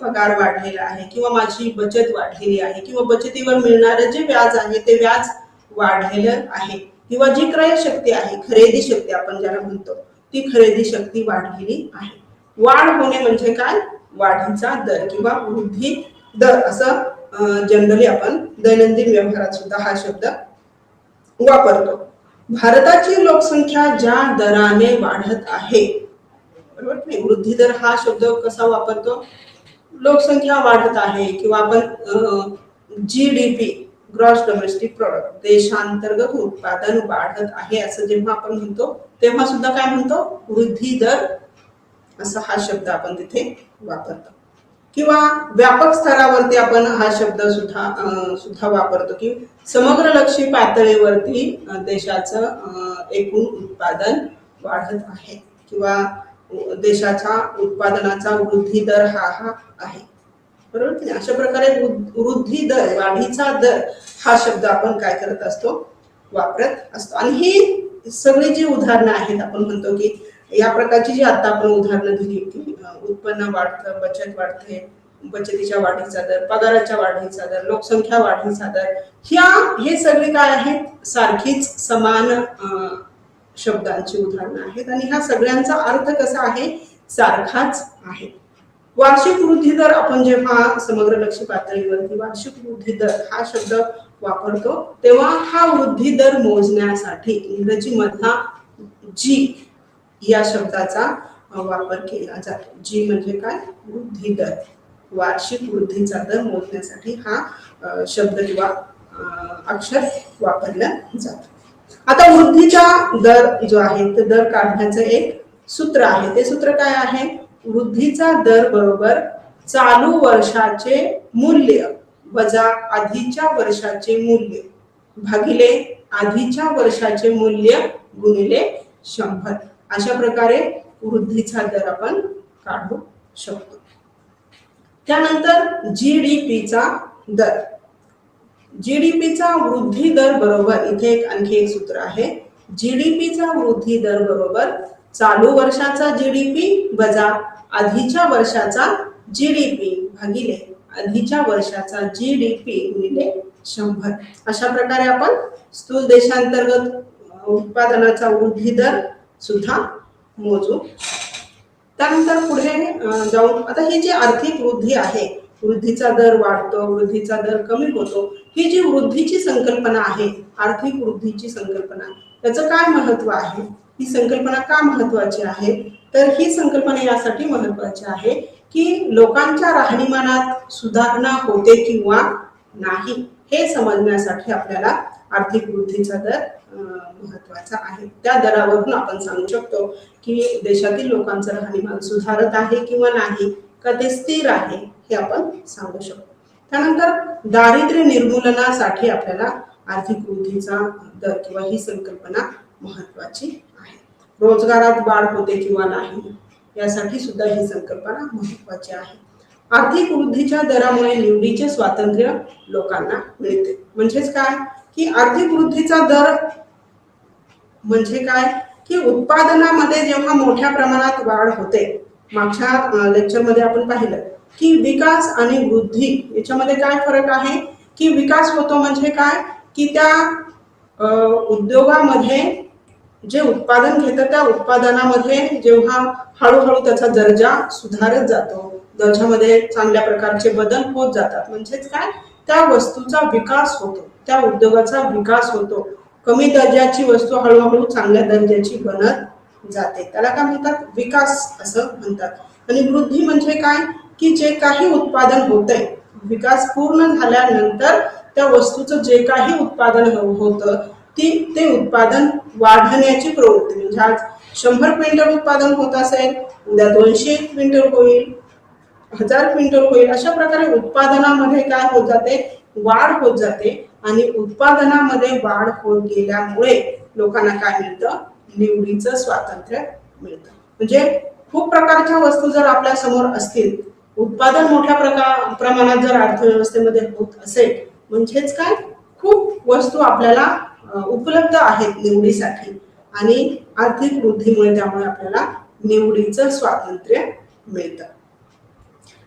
पगार वाढलेला आहे किंवा माझी बचत वाढलेली आहे किंवा बचतीवर मिळणारे जे व्याज आहे ते व्याज वाढलेलं आहे किंवा जी क्रय शक्ती आहे, खरेदी शक्ती आपण ज्याला म्हणतो, ती खरेदी शक्ती वाढलेली आहे. वाढ होणे म्हणजे काय? वाढीचा दर किंवा वृद्धी दर असं जनरली आपण दैनंदिन व्यवहारात सुद्धा हा शब्द वापरतो. भारताची लोकसंख्या ज्या दराने वाढत आहे, बरोबर नाही, वृद्धी दर हा शब्द कसा वापरतो? लोकसंख्या वाढत आहे किंवा आपण GDP, ग्रॉस डोमेस्टिक प्रोडक्ट, देशांतर्गत उत्पादन वाढत आहे असं जेव्हा आपण म्हणतो तेव्हा सुद्धा काय म्हणतो? वृद्धी दर असा हा शब्द आपण तिथे वापरतो. किंवा व्यापक स्तरावरती आपण हा शब्द सुद्धा वापरतो की समग्रलक्षी पातळीवरती देशाचं एकूण उत्पादन वाढत आहे किंवा देशाच्या उत्पादनाचा वृद्धी दर हा आहे, बरोबर की नाही? अशा प्रकारे वृद्धी दर, वाढीचा दर हा शब्द आपण काय करत असतो? वापरत असतो. आणि ही सगळी जी उदाहरणं आहेत, आपण म्हणतो की या प्रकारची जी आता आपण उदाहरणं दिली की उत्पन्न वाढतं, बचत वाढते, बचतीच्या वाढीचा दर, पगाराच्या वाढीचा दर, लोकसंख्या वाढीचा दर, हे सगळे काय आहेत? सारखीच समान शब्दांची उदाहरणं आहेत आणि ह्या सगळ्यांचा अर्थ कसा आहे? सारखाच आहे. वार्षिक वृद्धी दर आपण जेव्हा समग्रलक्षी पातळीवरती वार्षिक वृद्धी दर हा शब्द वापरतो तेव्हा हा वृद्धी दर मोजण्यासाठी इंग्रजी मधला जी या शब्दाचा वापर केला जातो. जी म्हणजे काय? वृद्धी दर. वार्षिक वृद्धीचा दर मोजण्यासाठी हा शब्द किंवा अक्षर वापरलं जातं. आता वृद्धीचा दर जो आहे ते दर काढण्याचं एक सूत्र आहे. ते सूत्र काय आहे? वृद्धीचा दर बरोबर चालू वर्षाचे मूल्य वजा आधीच्या वर्षाचे मूल्य भागिले आधीच्या वर्षाचे मूल्य गुणिले 100. अशा प्रकारे वृद्धीचा दर आपण काढू शकतो. त्यानंतर GDPचा दर. GDPचा वृद्धी दर बरोबर इथे आणखी एक सूत्र आहे. GDPचा वृद्धी दर बरोबर चालू वर्षाचा GDP वजा आधीच्या वर्षाचा GDP भागिले आधीच्या वर्षाचा GDP गुणिले 100. अशा प्रकारे आपण स्थूल देशांतर्गत उत्पादनाचा वृद्धी दर सुद्धा मोजू. त्यानंतर पुढे जाऊन आता ही जी आर्थिक वृद्धी आहे, वृद्धीचा दर वाढतो, वृद्धीचा दर कमी होतो, ही जी वृद्धीची संकल्पना आहे, आर्थिक वृद्धीची संकल्पना, त्याचं काय महत्व आहे? ही संकल्पना का महत्वाची आहे? तर ही संकल्पना यासाठी महत्वाची आहे की लोकांच्या राहणीमानात सुधारणा होते किंवा नाही हे समजण्यासाठी आपल्याला आर्थिक वृद्धीचा दर महत्वाचा आहे. त्या दरावरून आपण सांगू शकतो की देशातील लोकांचं राहणीमान सुधारत आहे किंवा नाही, का ते स्थिर आहे हे आपण सांगू शकतो. त्यानंतर दारिद्र्य निर्मूलनासाठी आपल्याला आर्थिक वृद्धीचा दर किंवा ही संकल्पना महत्वाची आहे. रोजगारात वाढ होते किंवा नाही यासाठी सुद्धा ही संकल्पना महत्वाची आहे. आर्थिक वृद्धीच्या दरामुळे निवडीचे स्वातंत्र्य लोकांना मिळते. म्हणजेच काय की आर्थिक वृद्धीचा दर म्हणजे काय की उत्पादनामध्ये जेव्हा मोठ्या प्रमाणात वाढ होते, मागच्या लेक्चरमध्ये आपण पाहिलं की विकास आणि वृद्धी याच्यामध्ये काय फरक आहे की विकास होतो म्हणजे काय की त्या उद्योगामध्ये जे उत्पादन घेतं त्या उत्पादनामध्ये जेव्हा हळूहळू त्याचा दर्जा सुधारत जातो, दर्जामध्ये चांगल्या प्रकारचे बदल होत जातात, म्हणजेच काय त्या वस्तूचा विकास होतो, त्या उद्योगाचा विकास होतो. कमी दर्जाची वस्तू हळूहळू चांगल्या दर्जाची बनत जाते, त्याला काय म्हणतात? विकास असं म्हणतात. आणि वृद्धी म्हणजे काय की जे काही उत्पादन होतंय, विकास पूर्ण झाल्यानंतर त्या वस्तूचं जे काही उत्पादन होतं ते उत्पादन वाढण्याची प्रवृत्ती. म्हणजे आज 100 क्विंटल उत्पादन होत असेल, उद्या 200 क्विंटल होईल, 1000 क्विंटल होईल. अशा प्रकारे उत्पादनामध्ये काय होत जाते? वाढ होत जाते. आणि उत्पादनामध्ये वाढ होत गेल्यामुळे लोकांना काय मिळतं? निवडीचं स्वातंत्र्य मिळतं. म्हणजे खूप प्रकारच्या वस्तू जर आपल्या समोर असतील, उत्पादन मोठ्या प्रमाणात जर अर्थव्यवस्थेमध्ये होत असेल, म्हणजेच काय खूप वस्तू आपल्याला उपलब्ध आहेत निवडीसाठी आणि आर्थिक वृद्धीमुळे त्यामुळे आपल्याला निवडीचं स्वातंत्र्य मिळतं.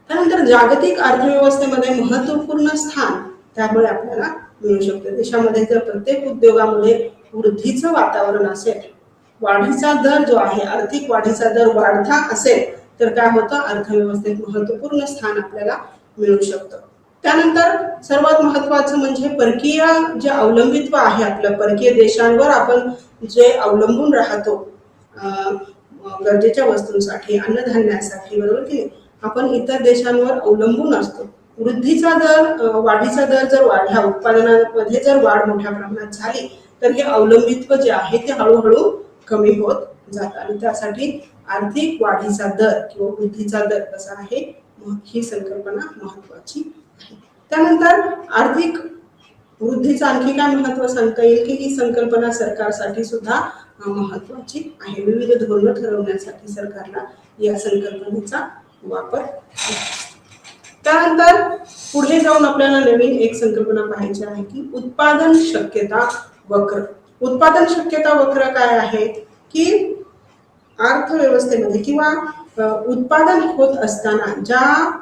त्यानंतर जागतिक अर्थव्यवस्थेमध्ये महत्त्वपूर्ण स्थान त्यामुळे आपल्याला मिळू शकते. देशामध्ये जर प्रत्येक उद्योगामध्ये वृद्धीचं वातावरण असेल, वाढीचा दर जो आहे आर्थिक वाढीचा दर वाढता असेल तर काय होतं, अर्थव्यवस्थेत महत्त्वपूर्ण स्थान आपल्याला मिळू शकतं. त्यानंतर सर्वात महत्त्वाचं म्हणजे परकीय जे अवलंबित्व आहे आपलं, परकीय देशांवर आपण जे अवलंबून राहतो गरजेच्या वस्तूंसाठी, अन्नधान्यासाठी, बरोबर की आपण इतर देशांवर अवलंबून असतो. वृद्धीचा दर वाढीचा दर जर वाढला, उत्पादनामध्ये जर वाढ मोठ्या प्रमाणात झाली तर हे अवलंबित्व जे आहे ते हळूहळू कमी होत जातं आणि त्यासाठी आर्थिक वाढीचा दर किंवा वृद्धीचा दर कसा आहे ही संकल्पना महत्वाची आहे. त्यानंतर आर्थिक वृद्धीचं आणखी काय महत्व सांगता येईल की ही संकल्पना सरकारसाठी सुद्धा महत्वाची आहे. विविध धोरणं ठरवण्यासाठी सरकारला या संकल्पनेचा वापर. त्यानंतर पुढे जाऊन आपल्याला नवीन एक संकल्पना पाहायची आहे की उत्पादन शक्यता वक्र. उत्पादन शक्यता वक्र काय आहे की अर्थव्यवस्थेमध्ये किंवा उत्पादन होत असताना ज्या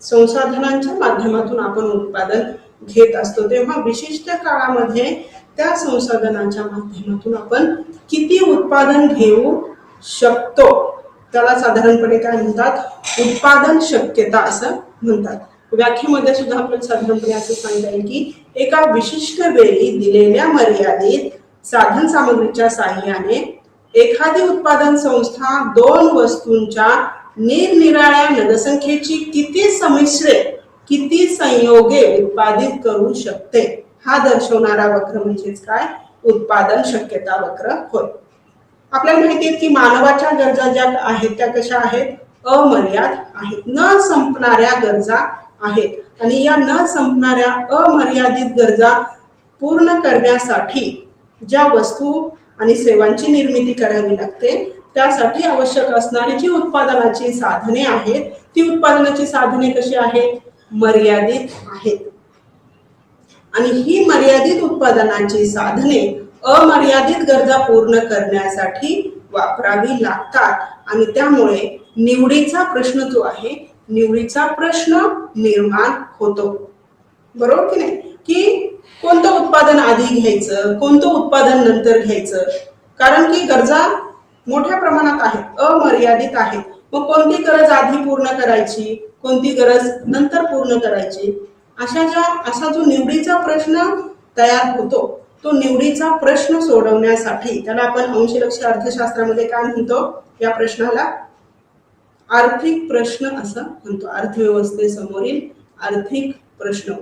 संसाधनांच्या माध्यमातून आपण उत्पादन घेत असतो तेव्हा विशिष्ट काळामध्ये त्या संसाधनांच्या माध्यमातून आपण किती उत्पादन घेऊ शकतो त्याला साधारणपणे काय म्हणतात, उत्पादन शक्यता असं म्हणतात. व्याख्येमध्ये सुद्धा आपल्याला साधारणपणे असं सांगता येईल की एका विशिष्ट वेळी दिलेल्या मर्यादित साधन सामग्रीच्या साहाय्याने एखादी उत्पादन संस्था दोन वस्तूंच्या निरनिराळ्या नगरसंख्येची किती संमिश्रे, किती संयोगे उत्पादित करू शकते हा दर्शवणारा वक्र म्हणजेच काय, उत्पादन शक्यता वक्र होय. आपल्याला माहिती आहे की मानवाच्या गरजा ज्या आहेत त्या कशा आहेत, अमर्याद आहेत, न संपणाऱ्या गरजा आहेत आणि या न संपणाऱ्या अमर्यादित गरजा पूर्ण करण्यासाठी ज्या वस्तू आणि सेवांची निर्मिती करावी लागते त्यासाठी आवश्यक असणारी जी उत्पादनाची साधने आहेत ती उत्पादनाची साधने कशी आहेत, मर्यादित आहेत आणि ही मर्यादित उत्पादनाची साधने अमर्यादित गरजा पूर्ण करण्यासाठी वापरावी लागतात आणि त्यामुळे निवडीचा प्रश्न जो आहे, निवडीचा प्रश्न निर्माण होतो. बरोबर की नाही, की कोणतं उत्पादन आधी घ्यायचं, कोणतं उत्पादन नंतर घ्यायचं, कारण की गरजा मोठ्या प्रमाणात आहेत, अमर्यादित आहेत. मग कोणती गरज आधी पूर्ण करायची, कोणती गरज नंतर पूर्ण करायची, असा जो निवडीचा प्रश्न तयार होतो तो निवडीचा प्रश्न सोडवण्यासाठी त्याला आपण अंशलक्ष्य अर्थशास्त्रामध्ये काय म्हणतो, या प्रश्नाला आर्थिक प्रश्न असं म्हणतो. अर्थव्यवस्थेसमोरील आर्थिक प्रश्न,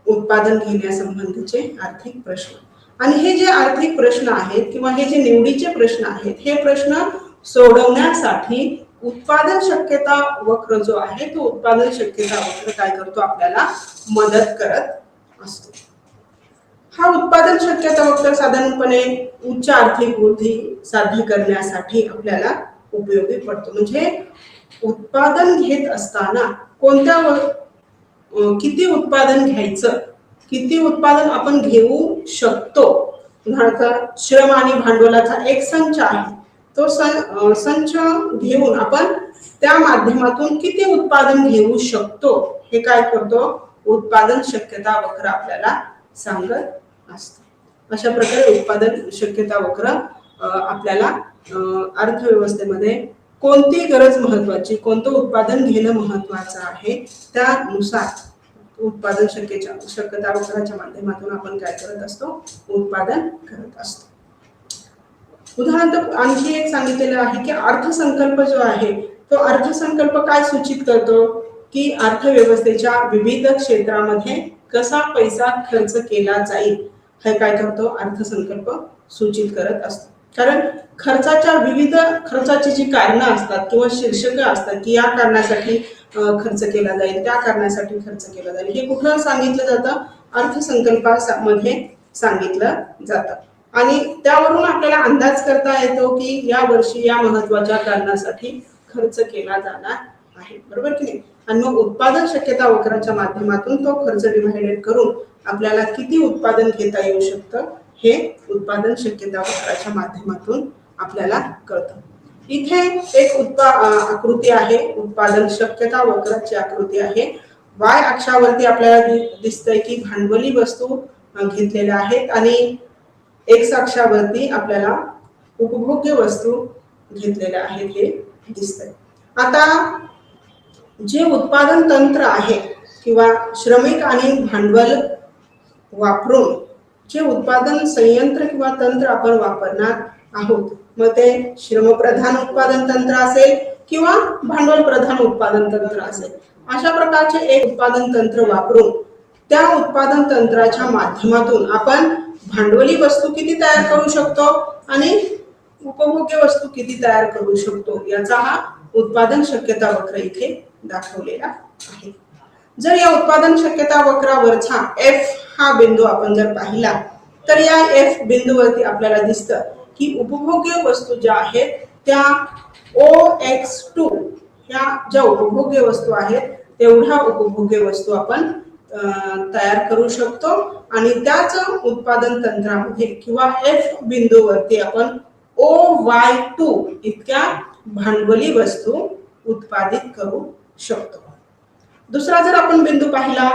उत्पादन घेण्यासंबंधीचे आर्थिक प्रश्न. आणि हे जे आर्थिक प्रश्न आहेत किंवा हे जे निवडीचे प्रश्न आहेत हे प्रश्न सोडवण्यासाठी उत्पादन शक्यता वक्र जो आहे तो उत्पादन शक्यता वक्र काय करतो, आपल्याला मदत करत असतो. हा उत्पादन शक्यता वक्र साधारणपणे उच्च आर्थिक वृद्धी साध्य करण्यासाठी आपल्याला उपयोगी पडतो. म्हणजे उत्पादन घेत असताना कोणत्या किती उत्पादन घ्यायचं, किती उत्पादन आपण घेऊ शकतो. उदाहरणार्थ श्रम आणि भांडवलाचा एक संच आहे, तो संच घेऊन आपण त्या माध्यमातून किती उत्पादन घेऊ शकतो हे काय करतो, उत्पादन शक्यता वक्र आपल्याला सांगत असतो. अशा प्रकारे उत्पादन शक्यता वक्र आपल्याला अर्थव्यवस्थेमध्ये कोणती गरज महत्वाची, कोणतं उत्पादन घेणं महत्वाचं आहे त्यानुसार उत्पादन शक्यता वक्राच्या माध्यमातून आपण काय करत असतो, उत्पादन करत असतो. उदाहरणार्थ आणखी एक सांगितलेलं आहे की अर्थसंकल्प जो आहे तो अर्थसंकल्प काय सूचित करतो की अर्थव्यवस्थेच्या विविध क्षेत्रामध्ये कसा पैसा खर्च केला जाईल हे काय करतो, अर्थसंकल्प सूचित करत असतो. कारण खर्चाची जी कारणं असतात किंवा शीर्षकं असतात की या कारणासाठी खर्च केला जाईल, त्या कारणासाठी खर्च केला जाईल, हे कुठं सांगितलं जातं, अर्थसंकल्पामध्ये सांगितलं जातं. आणि त्यावरून आपल्याला अंदाज करता येतो की या वर्षी या महत्वाच्या कारणासाठी खर्च केला जाणार आहे. बरोबर की नाही. आणि मग उत्पादन शक्यता वक्राच्या माध्यमातून तो खर्च डिव्हायडेड करून आपल्याला किती उत्पादन घेता येऊ शकतं हे उत्पादन शक्यता वक्राच्या माध्यमातून आपल्याला कळतं. इथे एक आकृती आहे, उत्पादन शक्यता वक्राची आकृती आहे. वाय अक्षावरती आपल्याला दिसतंय की भांडवली वस्तू घेतलेल्या आहेत आणि एक्स अक्षावरती आपल्याला उपभोग्य वस्तू घेतलेल्या आहेत हे दिसतंय. आता जे उत्पादन तंत्र आहे किंवा श्रमिक आणि भांडवल वापरून जे उत्पादन संयंत्र किंवा तंत्र आपण वापरणार आहोत, मग ते श्रमप्रधान उत्पादन तंत्र असेल किंवा भांडवल प्रधान उत्पादन तंत्र असेल, अशा प्रकारचे एक उत्पादन तंत्र वापरून त्या उत्पादन तंत्राच्या माध्यमातून आपण भांडवली वस्तू किती तयार करू शकतो आणि उपभोग्य वस्तू किती तयार करू शकतो याचा हा उत्पादन शक्यता वक्र इथे दाखवलेला आहे. जर या उत्पादन शक्यता वक्रावरचा एफ हा बिंदू आपण जर पाहिला तर या एफ बिंदूवरती आपल्याला दिसतं की उपभोग्य वस्तू ज्या आहेत त्या OX2 ह्या ज्या उपभोग्य वस्तू आहेत तेवढ्या उपभोग्य वस्तू आपण तयार करू शकतो आणि त्याच उत्पादन तंत्रामध्ये किंवा एफ बिंदूवरती आपण OY2 इतक्या भांडवली वस्तू उत्पादित करू शकतो. दुसरा जर आपण बिंदू पाहिला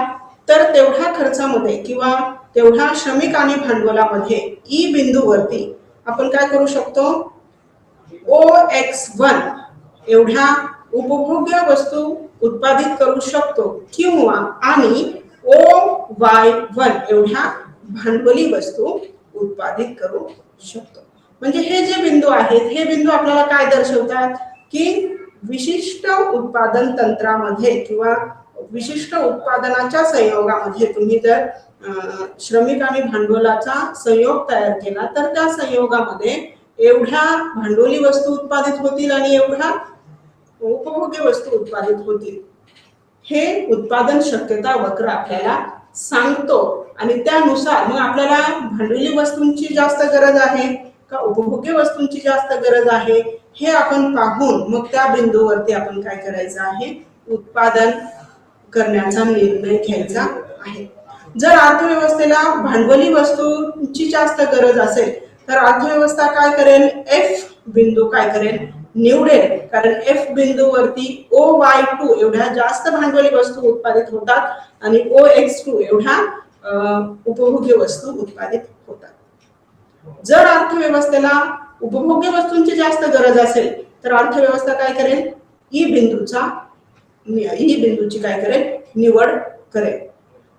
तर तेवढ्या खर्चामध्ये किंवा तेवढ्या श्रमिक आणि भांडवलामध्ये ई बिंदूवरती आपण काय करू शकतो, OX1 एवढ्या उपभोग्य वस्तू उत्पादित करू शकतो किंवा आणि OY1 एवढ्या भांडवली वस्तू उत्पादित करू शकतो. म्हणजे हे जे बिंदू आहेत हे बिंदू आपल्याला काय दर्शवतात की विशिष्ट उत्पादन तंत्रामध्ये किंवा विशिष्ट उत्पादनाच्या संयोगामध्ये तुम्ही जर श्रमिक आणि भांडवलाचा संयोग तयार केला तर त्या संयोगामध्ये एवढ्या भांडवली वस्तू उत्पादित होतील आणि एवढ्या उपभोग्य वस्तू उत्पादित होतील हे उत्पादन शक्यता वक्र आपल्याला सांगतो. आणि त्यानुसार मग आपल्याला भांडवली वस्तूंची जास्त गरज आहे का उपभोग्य वस्तूंची जास्त गरज आहे हे आपण पाहून मग त्या बिंदूवरती आपण काय करायचं आहे, उत्पादन करण्याचा निर्णय घ्यायचा आहे. जर अर्थव्यवस्थेला भांडवली वस्तूंची जास्त गरज असेल तर अर्थव्यवस्था काय करेल, एफ बिंदू काय करेल, निवडेल. कारण एफ बिंदूवरती OY2 एवढ्या जास्त भांडवली वस्तू उत्पादित होतात आणि OX2 एवढ्या उपभोग्य वस्तू उत्पादित होतात. जर अर्थव्यवस्थेला उपभोग्य वस्तूंची जास्त गरज असेल तर अर्थव्यवस्था काय करेल, ई बिंदूची काय करेल, निवड करेल.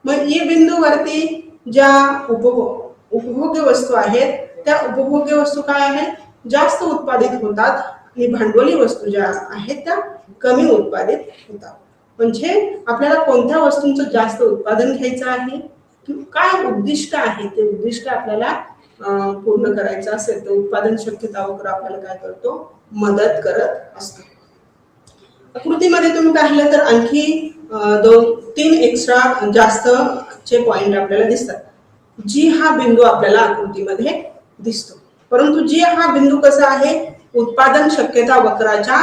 मग ई बिंदूवरती ज्या उपभोग्य वस्तू आहेत त्या उपभोग्य वस्तू काय आहेत, जास्त उत्पादित होतात आणि भांडवली वस्तू ज्या आहेत त्या कमी उत्पादित होतात. म्हणजे आपल्याला कोणत्या वस्तूंचं जास्त उत्पादन घ्यायचं आहे, काय उद्दिष्ट आहे, ते उद्दिष्ट आपल्याला पूर्ण करायचं असेल तर उत्पादन शक्यता वक्र आपल्याला काय करतो, मदत करत असतो. आकृतीमध्ये तुम्ही पाहिलं तर आणखी 2-3 एक्स्ट्रा जास्त चे पॉइंट आपल्याला दिसतात. जी हा बिंदू आपल्याला आकृतीमध्ये दिसतो, परंतु जी हा बिंदू कसा आहे, उत्पादन शक्यता वक्राच्या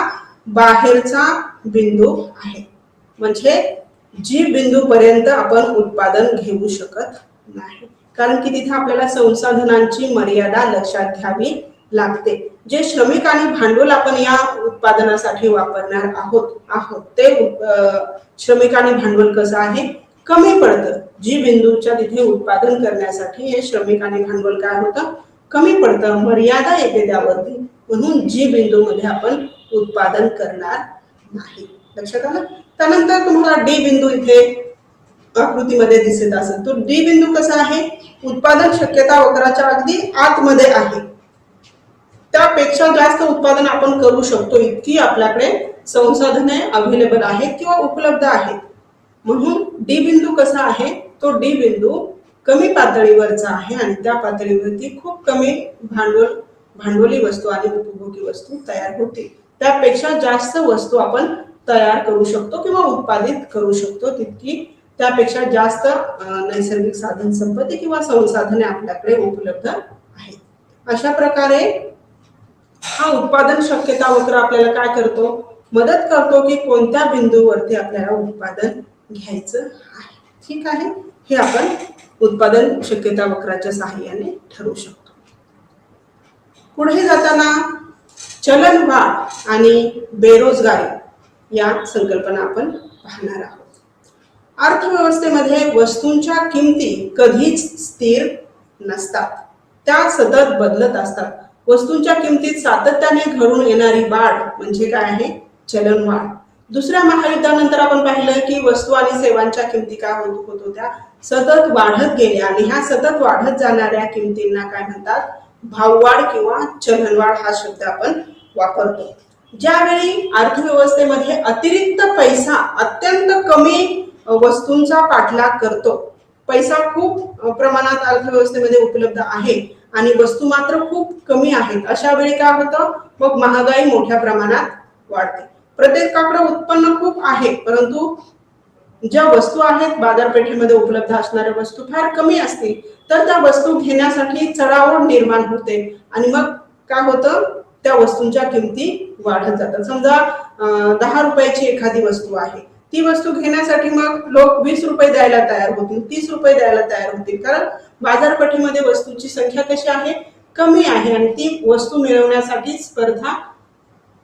बाहेरचा बिंदू आहे. म्हणजे जी बिंदू पर्यंत आपण उत्पादन घेऊ शकत नाही, कारण की तिथे आपल्याला संसाधनांची मर्यादा लक्षात घ्यावी लागते. जे श्रमिक आणि भांडवल आपण या उत्पादनासाठी वापरणार आहोत ते श्रमिक आणि भांडवल कसं आहे, कमी पडतं. जी बिंदूच्या तिथे उत्पादन करण्यासाठी हे श्रमिक आणि भांडवल काय होतं, कमी पडतं, मर्यादा येते त्यावरती. म्हणून जी बिंदूमध्ये आपण उत्पादन करणार नाही. लक्षात आलं. त्यानंतर तुम्हाला डी बिंदू इथे आकृतीमध्ये दिसत असेल. तो डी बिंदू कसा आहे, उत्पादन शक्यता वक्राच्या अगदी आतमध्ये आहे. त्यापेक्षा जास्त उत्पादन आपण करू शकतो इतकी आपल्याकडे संसाधने अवेलेबल आहेत किंवा उपलब्ध आहेत. म्हणून डी बिंदू कसा आहे, तो डी बिंदू कमी पातळीवरचा आहे आणि त्या पातळीवरती खूप कमी भांडवली वस्तू आणि उपभोगी वस्तू तयार होतील. त्यापेक्षा जास्त वस्तू आपण तयार करू शकतो किंवा उत्पादित करू शकतो तितकी त्यापेक्षा जास्त नैसर्गिक साधन संपत्ती किंवा संसाधने आपल्याकडे उपलब्ध आहेत. अशा प्रकारे हा उत्पादन शक्यता वक्र आपल्याला काय करतो, मदत करतो की कोणत्या बिंदूवरती आपल्याला उत्पादन घ्यायचं आहे. ठीक आहे, हे आपण उत्पादन शक्यता वक्राच्या सहाय्याने ठरवू शकतो. पुढे जाताना चलनवाढ आणि बेरोजगारी या संकल्पना आपण पाहणार आहोत. अर्थव्यवस्थेमध्ये वस्तूंच्या किमती कधीच स्थिर नसतात, त्या सतत बदलत असतात. वस्तूंच्या किमतीत सातत्याने घडून येणारी वाढ म्हणजे काय आहे? चलनवाढ. दुसऱ्या महायुद्धानंतर आपण पाहिलं की वस्तू आणि सेवांच्या किमती काय होत होत्या? सतत वाढत गेल्या आणि ह्या सतत वाढत जाणाऱ्या किमतींना काय म्हणतात? भाववाढ किंवा चलनवाढ हा शब्द आपण वापरतो. ज्यावेळी अर्थव्यवस्थेमध्ये अतिरिक्त पैसा अत्यंत कमी वस्तूंचा पाठलाग करतो, पैसा खूप प्रमाणात अर्थव्यवस्थेमध्ये उपलब्ध आहे आणि वस्तू मात्र खूप कमी आहेत, अशा वेळी काय होतं? मग महागाई मोठ्या प्रमाणात वाढते. प्रत्येकाकडे उत्पन्न खूप आहे, परंतु ज्या वस्तू आहेत बाजारपेठेमध्ये उपलब्ध असणाऱ्या वस्तू फार कमी असतील, तर त्या वस्तू घेण्यासाठी चढाओढ निर्माण होते आणि मग काय होतं? त्या वस्तूंच्या किमती वाढत जातात. समजा 10 रुपयाची एखादी वस्तू आहे, ती वस्तू घेण्यासाठी मग लोक 20 रुपये द्यायला तयार होतील, 30 रुपये द्यायला तयार होतील, कारण बाजारपेठेमध्ये वस्तूंची संख्या कशी आहे? कमी आहे आणि ती वस्तू मिळवण्यासाठी स्पर्धा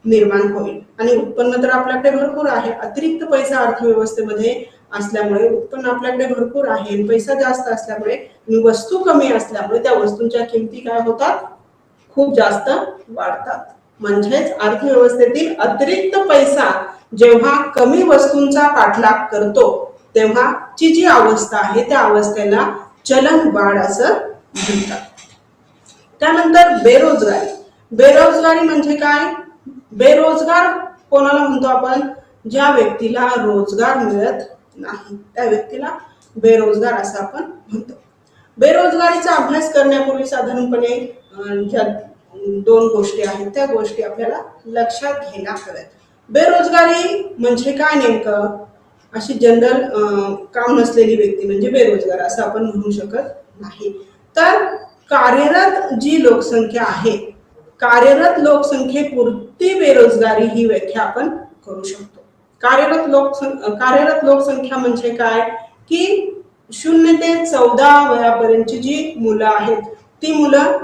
निर्माण होईल आणि उत्पन्न तर आपल्याकडे भरपूर आहे. अतिरिक्त पैसा अर्थव्यवस्थेमध्ये असल्यामुळे उत्पन्न आपल्याकडे भरपूर आहे आणि पैसा जास्त असल्यामुळे आणि वस्तू कमी असल्यामुळे त्या वस्तूंच्या किमती काय होतात? खूप जास्त वाढतात. म्हणजेच अर्थव्यवस्थेतील अतिरिक्त पैसा जेव्हा कमी वस्तूंचा पाठलाग करतो, तेव्हाची जी अवस्था आहे त्या अवस्थेला चलनवाढ असं म्हणतात. त्यानंतर बेरोजगारी. बेरोजगारी म्हणजे काय? बेरोजगार कोणाला म्हणतो आपण? ज्या व्यक्तीला रोजगार मिळत नाही त्या व्यक्तीला बेरोजगार असं आपण म्हणतो. बेरोजगारीचा अभ्यास करण्यापूर्वी साधारणपणे ज्या 2 गोष्टी आहेत त्या गोष्टी आपल्याला लक्षात घ्यायला हव्यात. बेरोजगारी म्हणजे काय नेमकं? अशी जनरल काम नसलेली व्यक्ती म्हणजे बेरोजगार असं आपण म्हणू शकत नाही. तर कार्यरत जी लोकसंख्या आहे, कार्यरत लोकसंख्येपुरती बेरोजगारी ही व्याख्या आपण करू शकतो. कार्यरत लोकसंख्या म्हणजे काय? की 0 ते 14 वयापर्यंतची जी मुलं आहेत ती मुलं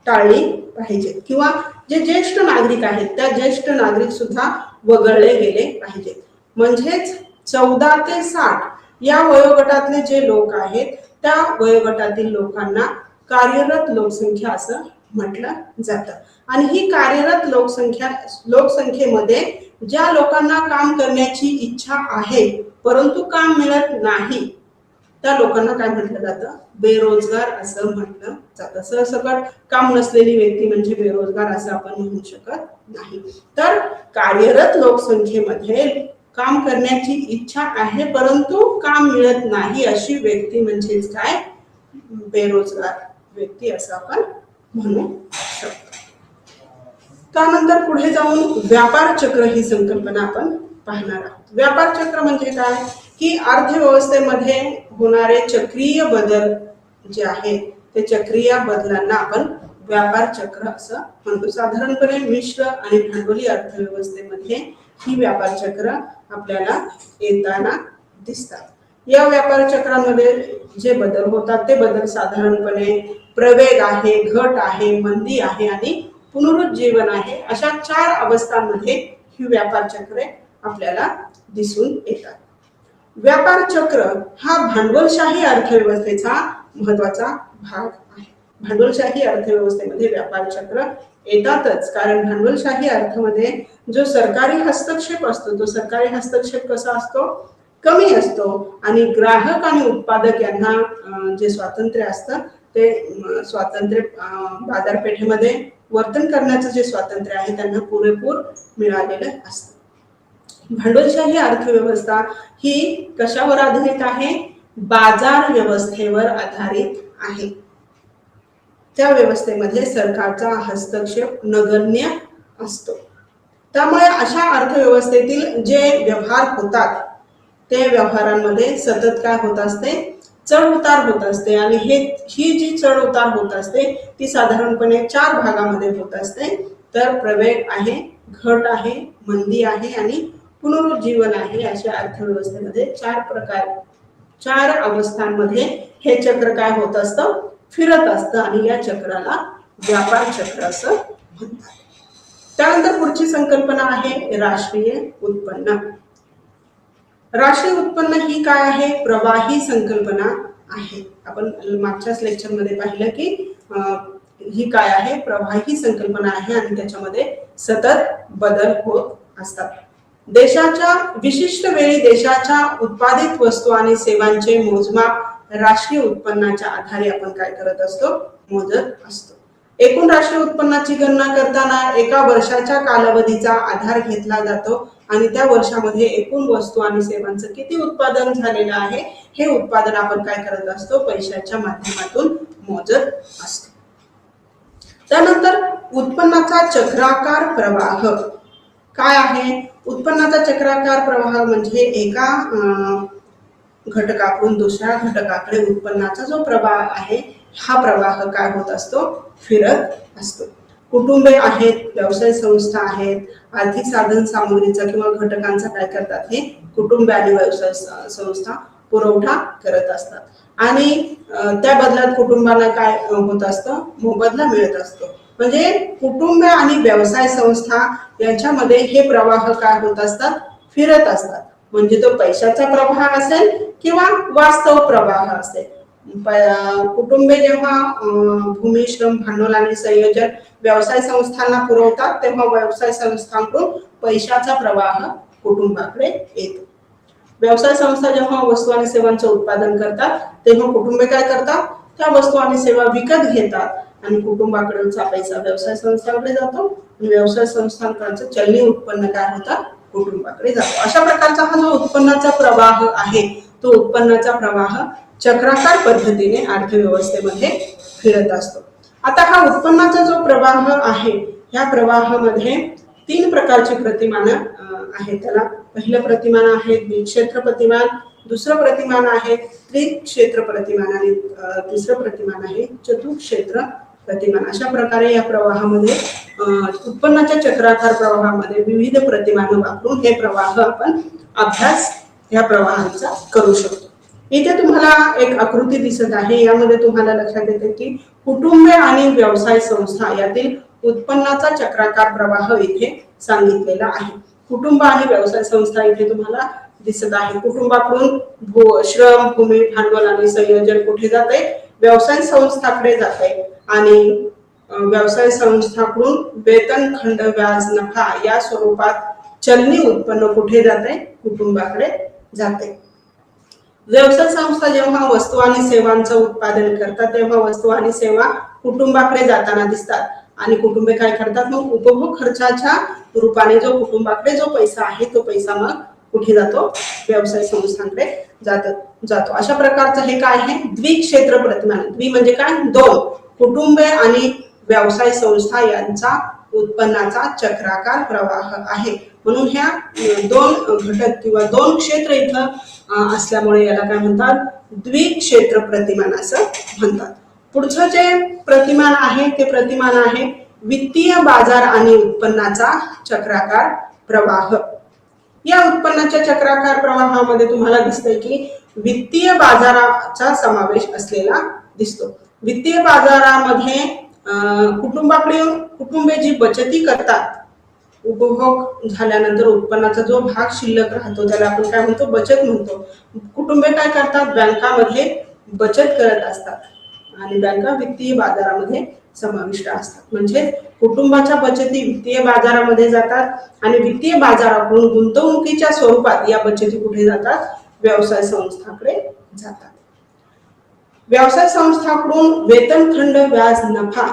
टाळली पाहिजेत किंवा जे ज्येष्ठ नागरिक आहेत त्या ज्येष्ठ नागरिक सुद्धा वगळले गेले पाहिजेत. म्हणजेच 14 ते 60 या वयोगटातले जे लोक आहेत त्या वयोगटातील लोकांना कार्यरत लोकसंख्या असं म्हटलं जातं. आणि ही कार्यरत लोकसंख्येमध्ये ज्या लोकांना काम करण्याची इच्छा आहे परंतु काम मिळत नाही त्या लोकांना काय म्हटलं जातं? बेरोजगार असं म्हटलं जातं. सरसकट काम नसलेली व्यक्ती म्हणजे बेरोजगार असं आपण म्हणू शकत नाही. तर कार्यरत लोकसंख्येमध्ये काम करण्याची इच्छा आहे परंतु काम मिळत नाही अशी व्यक्ती म्हणजेच काय? बेरोजगार व्यक्ती असं आपण म्हणू शकतो. त्यानंतर पुढे जाऊन व्यापार चक्र ही संकल्पना आपण पाहणार आहोत. व्यापार चक्र म्हणजे काय? की अर्थव्यवस्थेमध्ये होणारे चक्रीय बदल जे आहेत ते चक्रीय बदलांना आपण व्यापार चक्र असं म्हणतो. साधारणपणे मिश्र आणि भांडवली अर्थव्यवस्थेमध्ये ही व्यापार चक्र आपल्याला येताना दिसतात. या व्यापार चक्रामध्ये जे बदल होतात ते बदल साधारणपणे प्रवेग आहे, घट आहे, मंदी आहे आणि पुनरुज्जीवन आहे, अशा 4 अवस्थांमध्ये ही व्यापार चक्रे आपल्याला दिसून येतात. व्यापार चक्र हा भांडवलशाही अर्थव्यवस्थेचा महत्वाचा भाग आहे. भांडवलशाही अर्थव्यवस्थेमध्ये व्यापार चक्र येतातच, कारण भांडवलशाही अर्थामध्ये जो सरकारी हस्तक्षेप असतो तो सरकारी हस्तक्षेप कसा असतो? कमी असतो आणि ग्राहक आणि उत्पादक यांना जे स्वातंत्र्य असतं ते स्वातंत्र्य बाजारपेठेमध्ये वर्तन करण्याचं जे स्वातंत्र्य आहे त्यांना पुरेपूर मिळालेलं असतं. भांडवलशाही अर्थव्यवस्था ही कशावर आधारित आहे? बाजार व्यवस्थेवर आधारित आहे. त्या व्यवस्थेमध्ये सरकारचा हस्तक्षेप नगण्य असतो. त्यामुळे अशा अर्थव्यवस्थेतील जे व्यवहार होतात ते व्यवहारांमध्ये सतत काय होत असते? चढ उतार होत असते आणि ही जी चढ उतार होत असते ती साधारणपणे 4 भागामध्ये होत असते. तर प्रवेग आहे, घट आहे, मंदी आहे आणि पुनरुज्जीवन आहे. अशा अर्थव्यवस्थेमध्ये 4 प्रकार 4 अवस्थांमध्ये हे चक्र काय होत असतं, फिरत असतं आणि या चक्राला व्यापार चक्र असं म्हणतात. त्यानंतर पुढची संकल्पना आहे राष्ट्रीय उत्पन्न. राष्ट्रीय उत्पन्न ही काय आहे, प्रवाही संकल्पना आहे. आपण मागच्याच लेक्चर मध्ये पाहिलं की ही काय आहे, प्रवाही संकल्पना आहे आणि त्याच्यामध्ये सतत बदल होत असतात. देशाच्या विशिष्ट वेळी देशाच्या उत्पादित वस्तू आणि सेवांचे मोजमाप राष्ट्रीय उत्पन्नाच्या आधारे आपण काय करत असतो, मोजत असतो. एकूण राष्ट्रीय उत्पन्नाची गणना करताना एका वर्षाच्या कालावधीचा आधार घेतला जातो आणि त्या वर्षामध्ये एकूण वस्तू आणि सेवांचं किती उत्पादन झालेलं आहे हे उत्पादन आपण काय करत असतो, पैशाच्या माध्यमातून मोजत असतो. त्यानंतर उत्पन्नाचा चक्राकार प्रवाह काय आहे. उत्पन्नाचा चक्राकार प्रवाह म्हणजे एका घटकाकडून दुसऱ्या घटकाकडे उत्पन्नाचा जो प्रवाह आहे हा प्रवाह काय होत असतो, फिरत असतो. कुटुंबे आहेत, व्यवसाय संस्था आहेत, आर्थिक साधन सामग्रीचा किंवा घटकांचा काय करतात, हे कुटुंबे आणि व्यवसाय संस्था पुरवठा करत असतात आणि त्या बदल्यात कुटुंबाला काय होत असतं, मोबदला मिळत असतो. म्हणजे कुटुंबे आणि व्यवसाय संस्था यांच्यामध्ये हे प्रवाह काय होत असतात, फिरत असतात. म्हणजे तो पैशाचा प्रवाह असेल किंवा वास्तव प्रवाह असेल. कुटुंबे जेव्हा भूमी, श्रम, भांडवल आणि संयोजन व्यवसाय संस्थांना पुरवतात तेव्हा व्यवसाय संस्थांकडून पैशाचा प्रवाह कुटुंबाकडे येतो. व्यवसाय संस्था जेव्हा वस्तू आणि सेवांचं उत्पादन करतात तेव्हा कुटुंबे काय करतात, त्या वस्तू आणि सेवा विकत घेतात आणि कुटुंबाकडचा पैसा व्यवसाय संस्थांकडे जातो आणि व्यवसाय संस्थांकडचं चलनी उत्पन्न काय होतं, कुटुंबाकडे जातो. अशा प्रकारचा हा जो उत्पन्नाचा प्रवाह आहे तो उत्पन्नाचा प्रवाह चक्राकार पद्धतीने अर्थव्यवस्थेमध्ये फिरत असतो. आता हा उत्पन्नाचा जो प्रवाह आहे ह्या प्रवाहामध्ये 3 प्रकारचे प्रतिमान आहेत. त्याला पहिलं प्रतिमान आहे द्विक्षेत्र प्रतिमान, दुसरं प्रतिमान आहे त्रिक्षेत्र प्रतिमान आणि तिसरं प्रतिमान आहे चतुक्षेत्र प्रतिमान. अशा प्रकारे या प्रवाहामध्ये उत्पन्नाच्या चक्राकार प्रवाहामध्ये विविध प्रतिमान वापरून हे प्रवाह आपण अभ्यास या प्रवाहांचा करू शकतो. इथे तुम्हाला एक आकृती दिसत आहे. यामध्ये तुम्हाला लक्षात येते की कुटुंबे आणि व्यवसाय संस्था यातील उत्पन्नाचा चक्राकार प्रवाह इथे सांगितलेला आहे. कुटुंब आणि व्यवसाय संस्था इथे तुम्हाला दिसत आहे. कुटुंबाकडून श्रम, भूमी, भांडवल आणि संयोजन कुठे जाते, व्यवसाय संस्थाकडे जाते आणि व्यवसाय संस्थाकडून वेतन, खंड, व्याज, नफा या स्वरूपात चलनी उत्पन्न कुठे जाते, कुटुंबाकडे जाते. व्यवसाय संस्था जेव्हा वस्तू आणि सेवांचं उत्पादन करतात तेव्हा वस्तू आणि सेवा कुटुंबाकडे जाताना दिसतात आणि कुटुंबे काय करतात, मग उपभोग खर्चाच्या रूपाने जो कुटुंबाकडे जो पैसा आहे तो पैसा मग कुठे जातो, व्यवसाय संस्थांकडे जातो. अशा प्रकारचं हे काय आहे, द्विक्षेत्र प्रतिमान. द्वि म्हणजे काय, 2. कुटुंबे आणि व्यवसाय संस्था यांचा उत्पन्नाचा चक्राकार प्रवाह आहे. म्हणून ह्या 2 घटक किंवा 2 क्षेत्र इथं असल्यामुळे याला काय म्हणतात, द्विक्षेत्र प्रतिमान असं म्हणतात. पुढचं जे प्रतिमान आहे ते प्रतिमान आहे वित्तीय बाजार आणि उत्पन्नाचा चक्राकार प्रवाह. या उत्पन्नाच्या चक्राकार प्रवाहामध्ये तुम्हाला दिसतंय की वित्तीय बाजाराचा समावेश असलेला दिसतो. वित्तीय बाजारामध्ये कुटुंबे जी बचती करतात, उपभोग झाल्यानंतर उत्पन्नाचा जो भाग शिल्लक राहतो त्याला आपण काय म्हणतो, बचत म्हणतो. कुटुंबे काय करतात, बँकामध्ये बचत करत असतात आणि बँका वित्तीय बाजारामध्ये समाविष्ट असतात. म्हणजे कुटुंबाच्या बचती वित्तीय बाजारामध्ये जातात आणि वित्तीय बाजाराकडून गुंतवणुकीच्या स्वरूपात या बचती कुठे जातात, व्यवसाय संस्थाकडे जातात. व्यवसाय संस्थाकडून वेतन, खंड, व्याज, नफा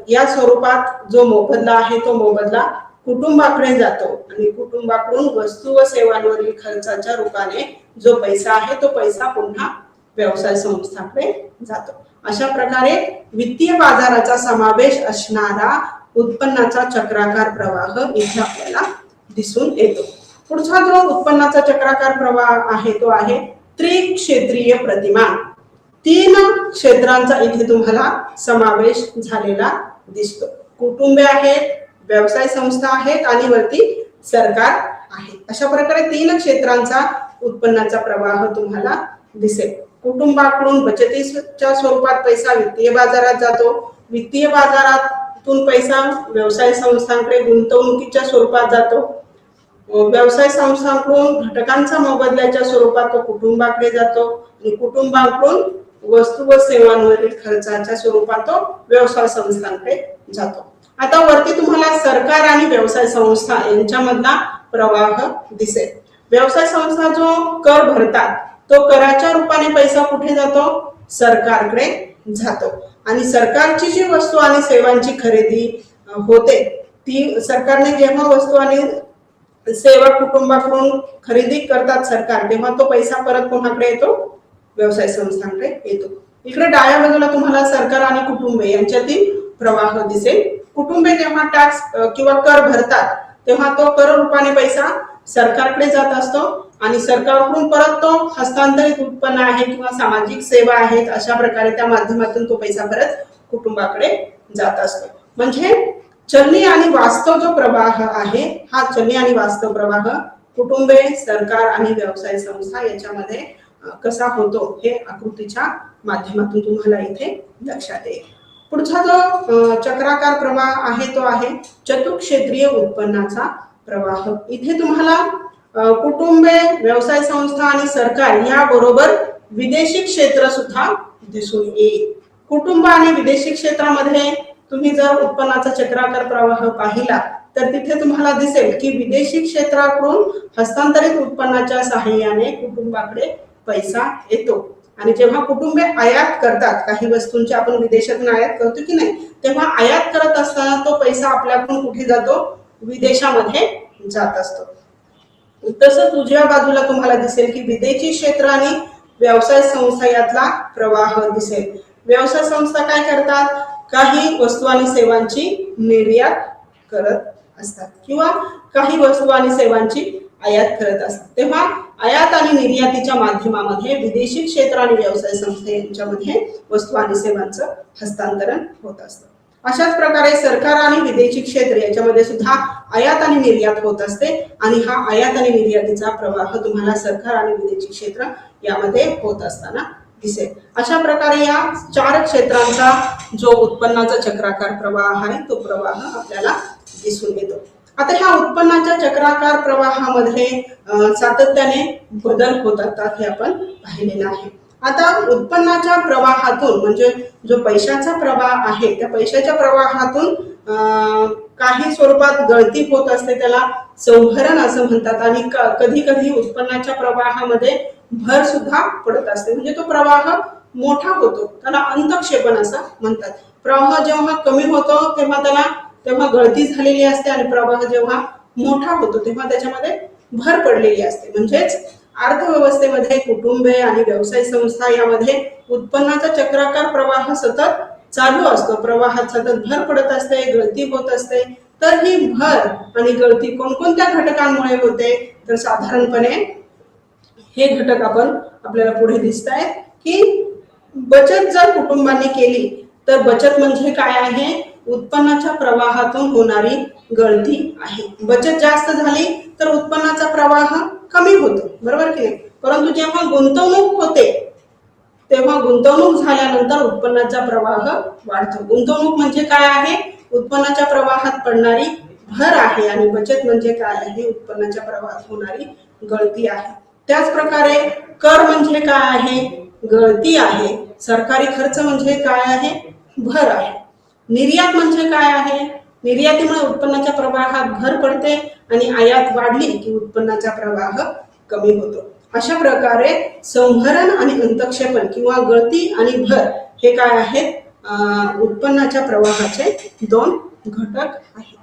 या स्वरूपात जो मोबदला आहे तो मोबदला कुटुंबाकडे जातो आणि कुटुंबाकडून वस्तू व सेवांवरील खर्चाच्या रूपाने जो पैसा आहे तो पैसा पुन्हा व्यवसाय संस्थाकडे जातो. अशा प्रकारे वित्तीय बाजाराचा समावेश असणारा उत्पन्नाचा चक्राकार प्रवाह इथे आपल्याला दिसून येतो. पुढचा जो उत्पन्नाचा चक्राकार प्रवाह आहे तो आहे त्रिक्षेत्रीय प्रतिमान. 3 क्षेत्रांचा इथे तुम्हाला समावेश झालेला दिसतो. कुटुंबे आहेत, व्यवसाय संस्था आहेत आणि वरती सरकार आहे. अशा प्रकारे 3 क्षेत्रांचा उत्पन्नाचा प्रवाह तुम्हाला दिसेल. कुटुंबाकडून बचतीच्या स्वरूपात पैसा वित्तीय बाजारात जातो. वित्तीय बाजारातून पैसा व्यवसाय संस्थांकडे गुंतवणुकीच्या स्वरूपात जातो. व्यवसाय संस्थांकडून घटकांचा मोबदल्याच्या स्वरूपात तो कुटुंबाकडे जातो आणि कुटुंबाकडून वस्तू व सेवांवरील खर्चाच्या स्वरूपात तो व्यवसाय संस्थांकडे जातो. आता वरती तुम्हाला सरकार आणि व्यवसाय संस्था यांच्यामधला प्रवाह दिसेल. व्यवसाय संस्था जो कर भरतात तो कराच्या रूपाने पैसा कुठे जातो? सरकारकडे जातो. आणि सरकारची जी वस्तू आणि सेवांची खरेदी होते ती सरकारने जेव्हा वस्तू आणि सेवा कुटुंबाकडून खरेदी करतात सरकार, तेव्हा तो पैसा परत कोणाकडे येतो? व्यवसाय संस्थांकडे येतो. इकडे डाव्या बाजूला तुम्हाला सरकार आणि कुटुंबे यांच्यातील प्रवाह दिसेल. कुटुंबे जेव्हा टॅक्स किंवा कर भरतात तेव्हा तो कर रूपाने पैसा सरकारकडे जात असतो आणि सरकारकडून परत तो हस्तांतरित उत्पन्न आहे किंवा सामाजिक सेवा आहेत अशा प्रकारे त्या माध्यमातून तो पैसा परत कुटुंबाकडे जात असतो. म्हणजे चलनी आणि वास्तव जो प्रवाह आहे हा चलनी आणि वास्तव प्रवाह कुटुंबे, सरकार आणि व्यवसाय संस्था याच्यामध्ये कसा होतो हे आकृतीच्या माध्यमातून तुम्हाला इथे लक्षात येईल. पुढचा जो चक्राकार प्रवाह आहे तो आहे चतुक्षेत्रीय उत्पन्नाचा प्रवाह. इथे तुम्हाला कुटुंबे, व्यवसाय संस्था आणि सरकार याबरोबर विदेशी क्षेत्र सुद्धा दिसून येईल. कुटुंब आणि विदेशी क्षेत्रामध्ये तुम्ही जर उत्पन्नाचा चक्राकार प्रवाह पाहिला तर तिथे तुम्हाला दिसेल की विदेशी क्षेत्राकडून हस्तांतरित उत्पन्नाच्या सहाय्याने कुटुंबाकडे पैसा येतो. आणि जेव्हा कुटुंबे आयात करतात, काही वस्तूंची आपण विदेशातून आयात करतो की नाही, तेव्हा आयात करत असताना तो पैसा आपल्याकडून कुठे जातो? विदेशामध्ये जात असतो. तसंच उजव्या बाजूला तुम्हाला दिसेल की विदेशी क्षेत्र आणि व्यवसाय संस्था यातला प्रवाह दिसेल. व्यवसाय संस्था काय करतात? काही वस्तू आणि सेवांची निर्यात करत असतात किंवा काही वस्तू आणि सेवांची आयात करत असतात. तेव्हा आयात आणि निर्यातीच्या माध्यमामध्ये विदेशी क्षेत्र आणि व्यवसाय संस्था यांच्यामध्ये वस्तू आणि सेवांचं हस्तांतरण होत असतं. अशाच प्रकारे सरकार आणि विदेशी क्षेत्र याच्यामध्ये सुद्धा आयात आणि निर्यात होत असते आणि हा आयात आणि निर्यातीचा प्रवाह तुम्हाला सरकार आणि विदेशी क्षेत्र यामध्ये होत असताना दिसेल. अशा प्रकारे या चार क्षेत्रांचा जो उत्पन्नाचा चक्राकार प्रवाह आहे तो प्रवाह आपल्याला दिसून येतो. आता ह्या उत्पन्नाच्या चक्राकार प्रवाहामध्ये सातत्याने बदल होत असतात हे आपण पाहिलेलं आहे. आता उत्पन्नाच्या प्रवाहातून म्हणजे जो पैशाचा प्रवाह आहे त्या पैशाच्या प्रवाहातून काही स्वरूपात गळती होत असते, त्याला संभरण असं म्हणतात. आणि कधी कधी उत्पन्नाच्या प्रवाहामध्ये भर सुद्धा पडत असते, म्हणजे तो प्रवाह मोठा होतो, त्याला अंतक्षेपण असं म्हणतात. प्रवाह जेव्हा कमी होतो तेव्हा गळती झालेली असते आणि प्रवाह जेव्हा मोठा होतो तेव्हा त्याच्यामध्ये भर पडलेली असते. म्हणजेच अर्थव्यवस्थेमध्ये कुटुंबे आणि व्यवसाय संस्था यामध्ये उत्पन्नाचा चक्राकार प्रवाह सतत चालू असतो. प्रवाहात सतत भर पडत असते, गळती होत असते. तर ही भर आणि गळती कोणकोणत्या घटकांमुळे होते? तर साधारणपणे हे घटक आपल्याला पुढे दिसत आहेत की बचत जर कुटुंबांनी केली तर बचत म्हणजे काय आहे? उत्पन्नाच्या प्रवाहातून होणारी गळती आहे. बचत जास्त झाली तर उत्पन्नाचा प्रवाह कमी होतो, बरोबर की नाही? परंतु जेव्हा गुंतवणूक होते तेव्हा गुंतवणूक झाल्यानंतर उत्पन्नाचा प्रवाह वाढतो. गुंतवणूक म्हणजे काय आहे? उत्पन्नाच्या प्रवाहात पडणारी भर आहे आणि बचत म्हणजे काय आहे? उत्पन्नाच्या प्रवाहात होणारी गळती आहे. त्याच प्रकारे कर म्हणजे काय आहे? गळती आहे. सरकारी खर्च म्हणजे काय आहे? भर आहे. निर्यात म्हणजे काय आहे? निर्यातीमुळे उत्पन्नाच्या प्रवाहात भर पडते आणि आयात वाढली की उत्पन्नाचा प्रवाह कमी होतो. अशा प्रकारे संभरण आणि अंतक्षेपण किंवा गळती आणि भर हे काय आहेत? उत्पन्नाच्या प्रवाहाचे दोन घटक आहेत.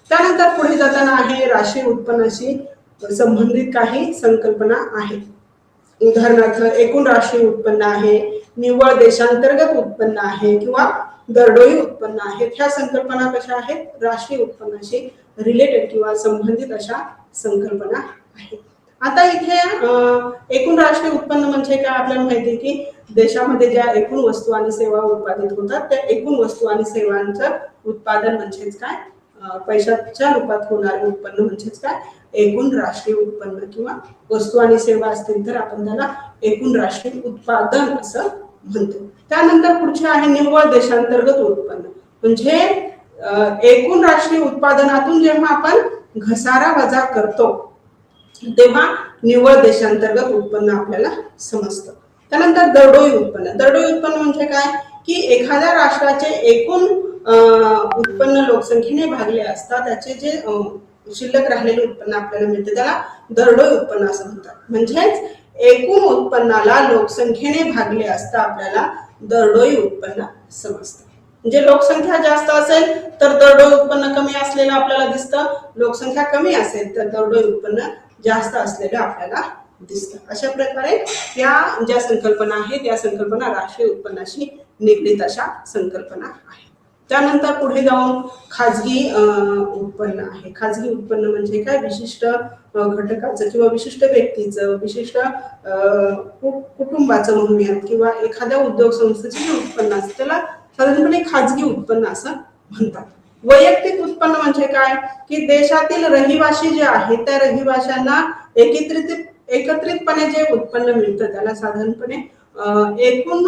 त्यानंतर पुढे जाताना आहे राष्ट्रीय उत्पन्नाशी संबंधित काही संकल्पना आहेत. उदाहरणार्थ एकूण राष्ट्रीय उत्पन्न आहे, निव्वळ देशांतर्गत उत्पन्न आहे किंवा दरडोई उत्पन्न आहे. ह्या संकल्पना कशा आहेत? राष्ट्रीय उत्पन्नाशी रिलेटेड किंवा संबंधित अशा संकल्पना आहेत. आता इथे एकूण राष्ट्रीय उत्पन्न म्हणजे काय? आपल्याला माहिती आहे की देशामध्ये ज्या एकूण वस्तू आणि सेवा उत्पादित होतात त्या एकूण वस्तू आणि सेवांचं उत्पादन म्हणजेच काय? पैशाच्या रूपात होणारे उत्पन्न म्हणजेच काय? एकूण राष्ट्रीय उत्पन्न, किंवा वस्तू आणि सेवा असतील तर आपण त्याला एकूण राष्ट्रीय उत्पादन असं म्हणतो. त्यानंतर पुढचे आहे निव्वळ देशांतर्गत उत्पन्न. म्हणजे एकूण राष्ट्रीय उत्पादनातून जेव्हा आपण घसारा वजा करतो तेव्हा निव्वळ देशांतर्गत उत्पन्न आपल्याला समजतं. त्यानंतर दरडोई उत्पन्न. दरडोई उत्पन्न म्हणजे काय की एखाद्या राष्ट्राचे एकूण उत्पन्न लोकसंख्येने भागले असता त्याचे जे शिल्लक राहिलेले उत्पन्न आपल्याला मिळते त्याला दरडोई उत्पन्न असं म्हणतात. म्हणजेच एकूण उत्पन्नाला लोकसंख्येने भागले असता आपल्याला दरडोई उत्पन्न समजतं. म्हणजे लोकसंख्या जास्त असेल तर दरडोई उत्पन्न कमी असलेलं आपल्याला दिसतं, लोकसंख्या कमी असेल तर दरडोई उत्पन्न जास्त असलेलं आपल्याला दिसतं. अशा प्रकारे या ज्या संकल्पना आहेत त्या संकल्पना राष्ट्रीय उत्पन्नाशी निगडीत अशा संकल्पना आहेत. त्यानंतर पुढे जाऊन खाजगी उत्पन्न आहे. खाजगी उत्पन्न म्हणजे काय, विशिष्ट घटकाचं किंवा विशिष्ट व्यक्तीचं, विशिष्ट कुटुंबाचं म्हणूयात, किंवा एखाद्या उद्योग संस्थेचे जे उत्पन्न असतं त्याला साधारणपणे खाजगी उत्पन्न असं म्हणतात. वैयक्तिक उत्पन्न म्हणजे काय की देशातील रहिवासी जे आहेत त्या रहिवाशांना एकत्रितपणे जे उत्पन्न मिळतं त्याला साधारणपणे एकूण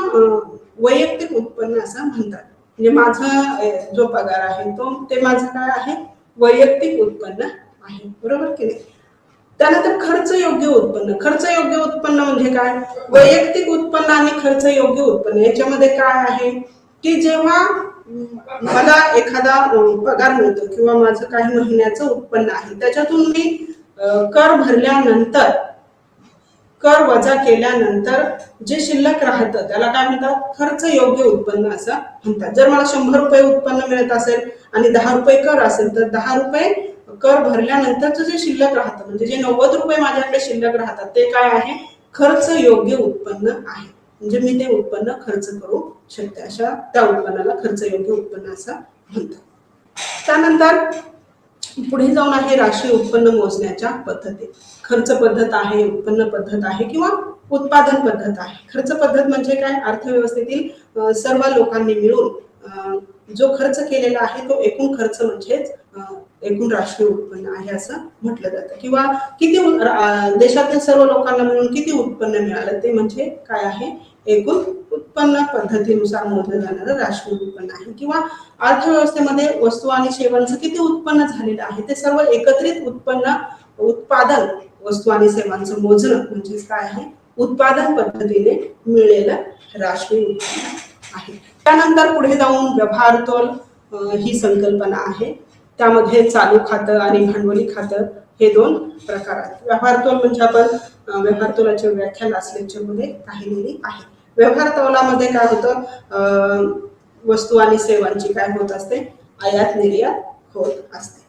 वैयक्तिक उत्पन्न असं म्हणतात. म्हणजे माझा जो पगार आहे ते माझं काय आहे, वैयक्तिक उत्पन्न आहे, बरोबर की नाही. त्यानंतर खर्च योग्य उत्पन्न. खर्च योग्य उत्पन्न म्हणजे काय, वैयक्तिक उत्पन्न आणि खर्च योग्य उत्पन्न याच्यामध्ये काय आहे की जेव्हा मला एखादा पगार मिळतो किंवा माझं काही महिन्याचं उत्पन्न आहे त्याच्यातून मी कर भरल्यानंतर, कर वजा केल्यानंतर जे शिल्लक राहतं त्याला काय म्हणतात, खर्च योग्य उत्पन्न असं म्हणतात. जर मला 100 रुपये उत्पन्न मिळत असेल आणि 10 रुपये कर असेल तर 10 रुपये कर भरल्यानंतरचं जे शिल्लक राहतं म्हणजे जे 90 रुपये माझ्याकडे शिल्लक राहतात ते काय आहे, खर्च योग्य उत्पन्न आहे. म्हणजे मी ते उत्पन्न खर्च करू शकते, अशा त्या उत्पन्नाला खर्च योग्य उत्पन्न असं म्हणतात. त्यानंतर पुढे जाऊन आहे राष्ट्रीय उत्पन्न मोजण्याच्या पद्धती. खर्च पद्धत आहे, उत्पन्न पद्धत आहे किंवा उत्पादन पद्धत आहे. खर्च पद्धत म्हणजे काय, अर्थव्यवस्थेतील सर्व लोकांनी मिळून जो खर्च केलेला आहे तो एकूण खर्च म्हणजेच एकूण राष्ट्रीय उत्पन्न आहे असं म्हटलं जातं. किंवा किती देशातील सर्व लोकांना मिळून किती उत्पन्न मिळालं ते म्हणजे काय आहे, एकूण उत्पन्न पद्धतीनुसार मोजलं जाणारं राष्ट्रीय उत्पन्न आहे. किंवा अर्थव्यवस्थेमध्ये वस्तू आणि सेवांचं किती उत्पन्न झालेलं आहे ते सर्व एकत्रित उत्पादन वस्तू आणि सेवांचं मोजणं म्हणजेच काय आहे, उत्पादन पद्धतीने मिळलेलं राष्ट्रीय उत्पन्न आहे. त्यानंतर पुढे जाऊन व्यवहार तोल ही संकल्पना आहे. त्यामध्ये चालू खातं आणि भांडवली खातं हे 2 प्रकार आहेत. व्यवहार तोल म्हणजे आपण व्यवहार तोलाची व्याख्या लास्ट लेक्चरमध्ये पाहिलेली आहे. व्यवहार तोलामध्ये काय होतं, वस्तू आणि सेवांची काय होत असते, आयात निर्यात होत असते.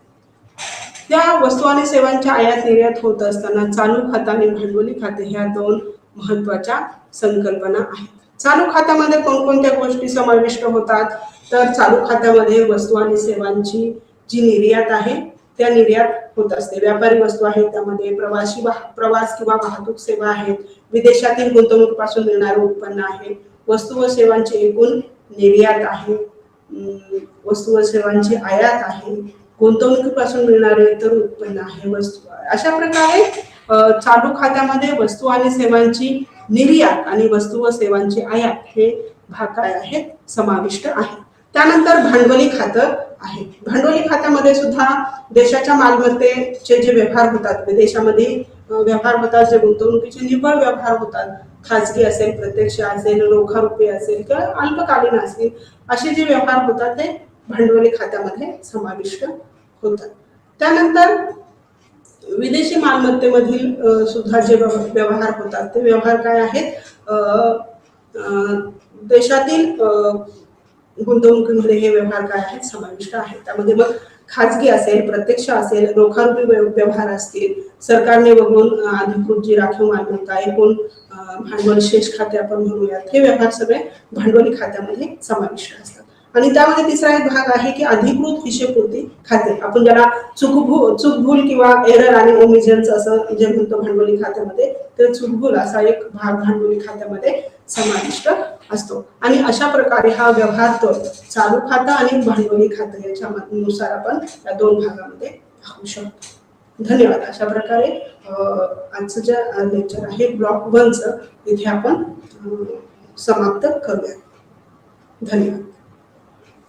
त्या वस्तू आणि सेवांच्या आयात निर्यात होत असताना चालू खातं आणि भांडवली खाते ह्या 2 महत्वाच्या संकल्पना आहेत. चालू खात्यामध्ये कोणकोणत्या गोष्टी समाविष्ट होतात तर चालू खात्यामध्ये वस्तू आणि सेवांची जी निर्यात आहे त्या निर्यात होत असते. व्यापारी वस्तू आहेत, त्यामध्ये प्रवास किंवा वाहतूक सेवा आहेत, विदेशातील गुंतवणूक पासून मिळणारे उत्पन्न आहे, वस्तू व सेवांची एकूण निर्यात आहे, वस्तू व सेवांची आयात आहे, गुंतवणुकीपासून मिळणारे इतर उत्पन्न आहे, वस्तू. अशा प्रकारे चालू खात्यामध्ये वस्तू आणि सेवांची निर्यात आणि वस्तू व सेवांची आयात हे भाग काय आहेत, समाविष्ट आहे. त्यानंतर भांडवली खातं आहे. भांडवली खात्यामध्ये सुद्धा देशाच्या मालमत्तेचे जे व्यवहार होतात, विदेशामध्ये व्यवहार होतात, जे गुंतवणुकीचे निव्वळ व्यवहार होतात, खाजगी असेल, प्रत्यक्ष असेल, रोखा-रुपये असेल किंवा अल्पकालीन असतील, असे जे व्यवहार होतात ते भांडवली खात्यामध्ये समाविष्ट होतात. त्यानंतर विदेशी मालमत्तेमधील सुद्धा जे व्यवहार होतात ते व्यवहार काय आहेत, देशातील गुंतवणुकीमध्ये हे व्यवहार काय आहेत, समाविष्ट आहेत. त्यामध्ये मग खाजगी असेल, प्रत्यक्ष असेल, रोखारुपी व्यवहार असतील, सरकारने बघून अधिकृत जी राखीव मालमत्ता, एकूण भांडवल शेष खाते आपण म्हणूयात, हे व्यवहार सगळे भांडवली खात्यामध्ये समाविष्ट असतात. आणि त्यामध्ये तिसरा एक भाग आहे की अधिकृत हिशेबपूर्ती खाते, आपण ज्याला चूकभूल किंवा एरर आणि ओमिजन्स असं जे म्हणतो भांडवली खात्यामध्ये, तर चूकभूल असा एक भाग भांडवली खात्यामध्ये समाविष्ट असतो. आणि अशा प्रकारे हा व्यवहार तो चालू खातं आणि भांडवली खातं याच्या नुसार आपण या 2 भागामध्ये पाहू शकतो. धन्यवाद. अशा प्रकारे आजचं जे लेक्चर आहे ब्लॉक 1चं इथे आपण समाप्त करूया. धन्यवाद.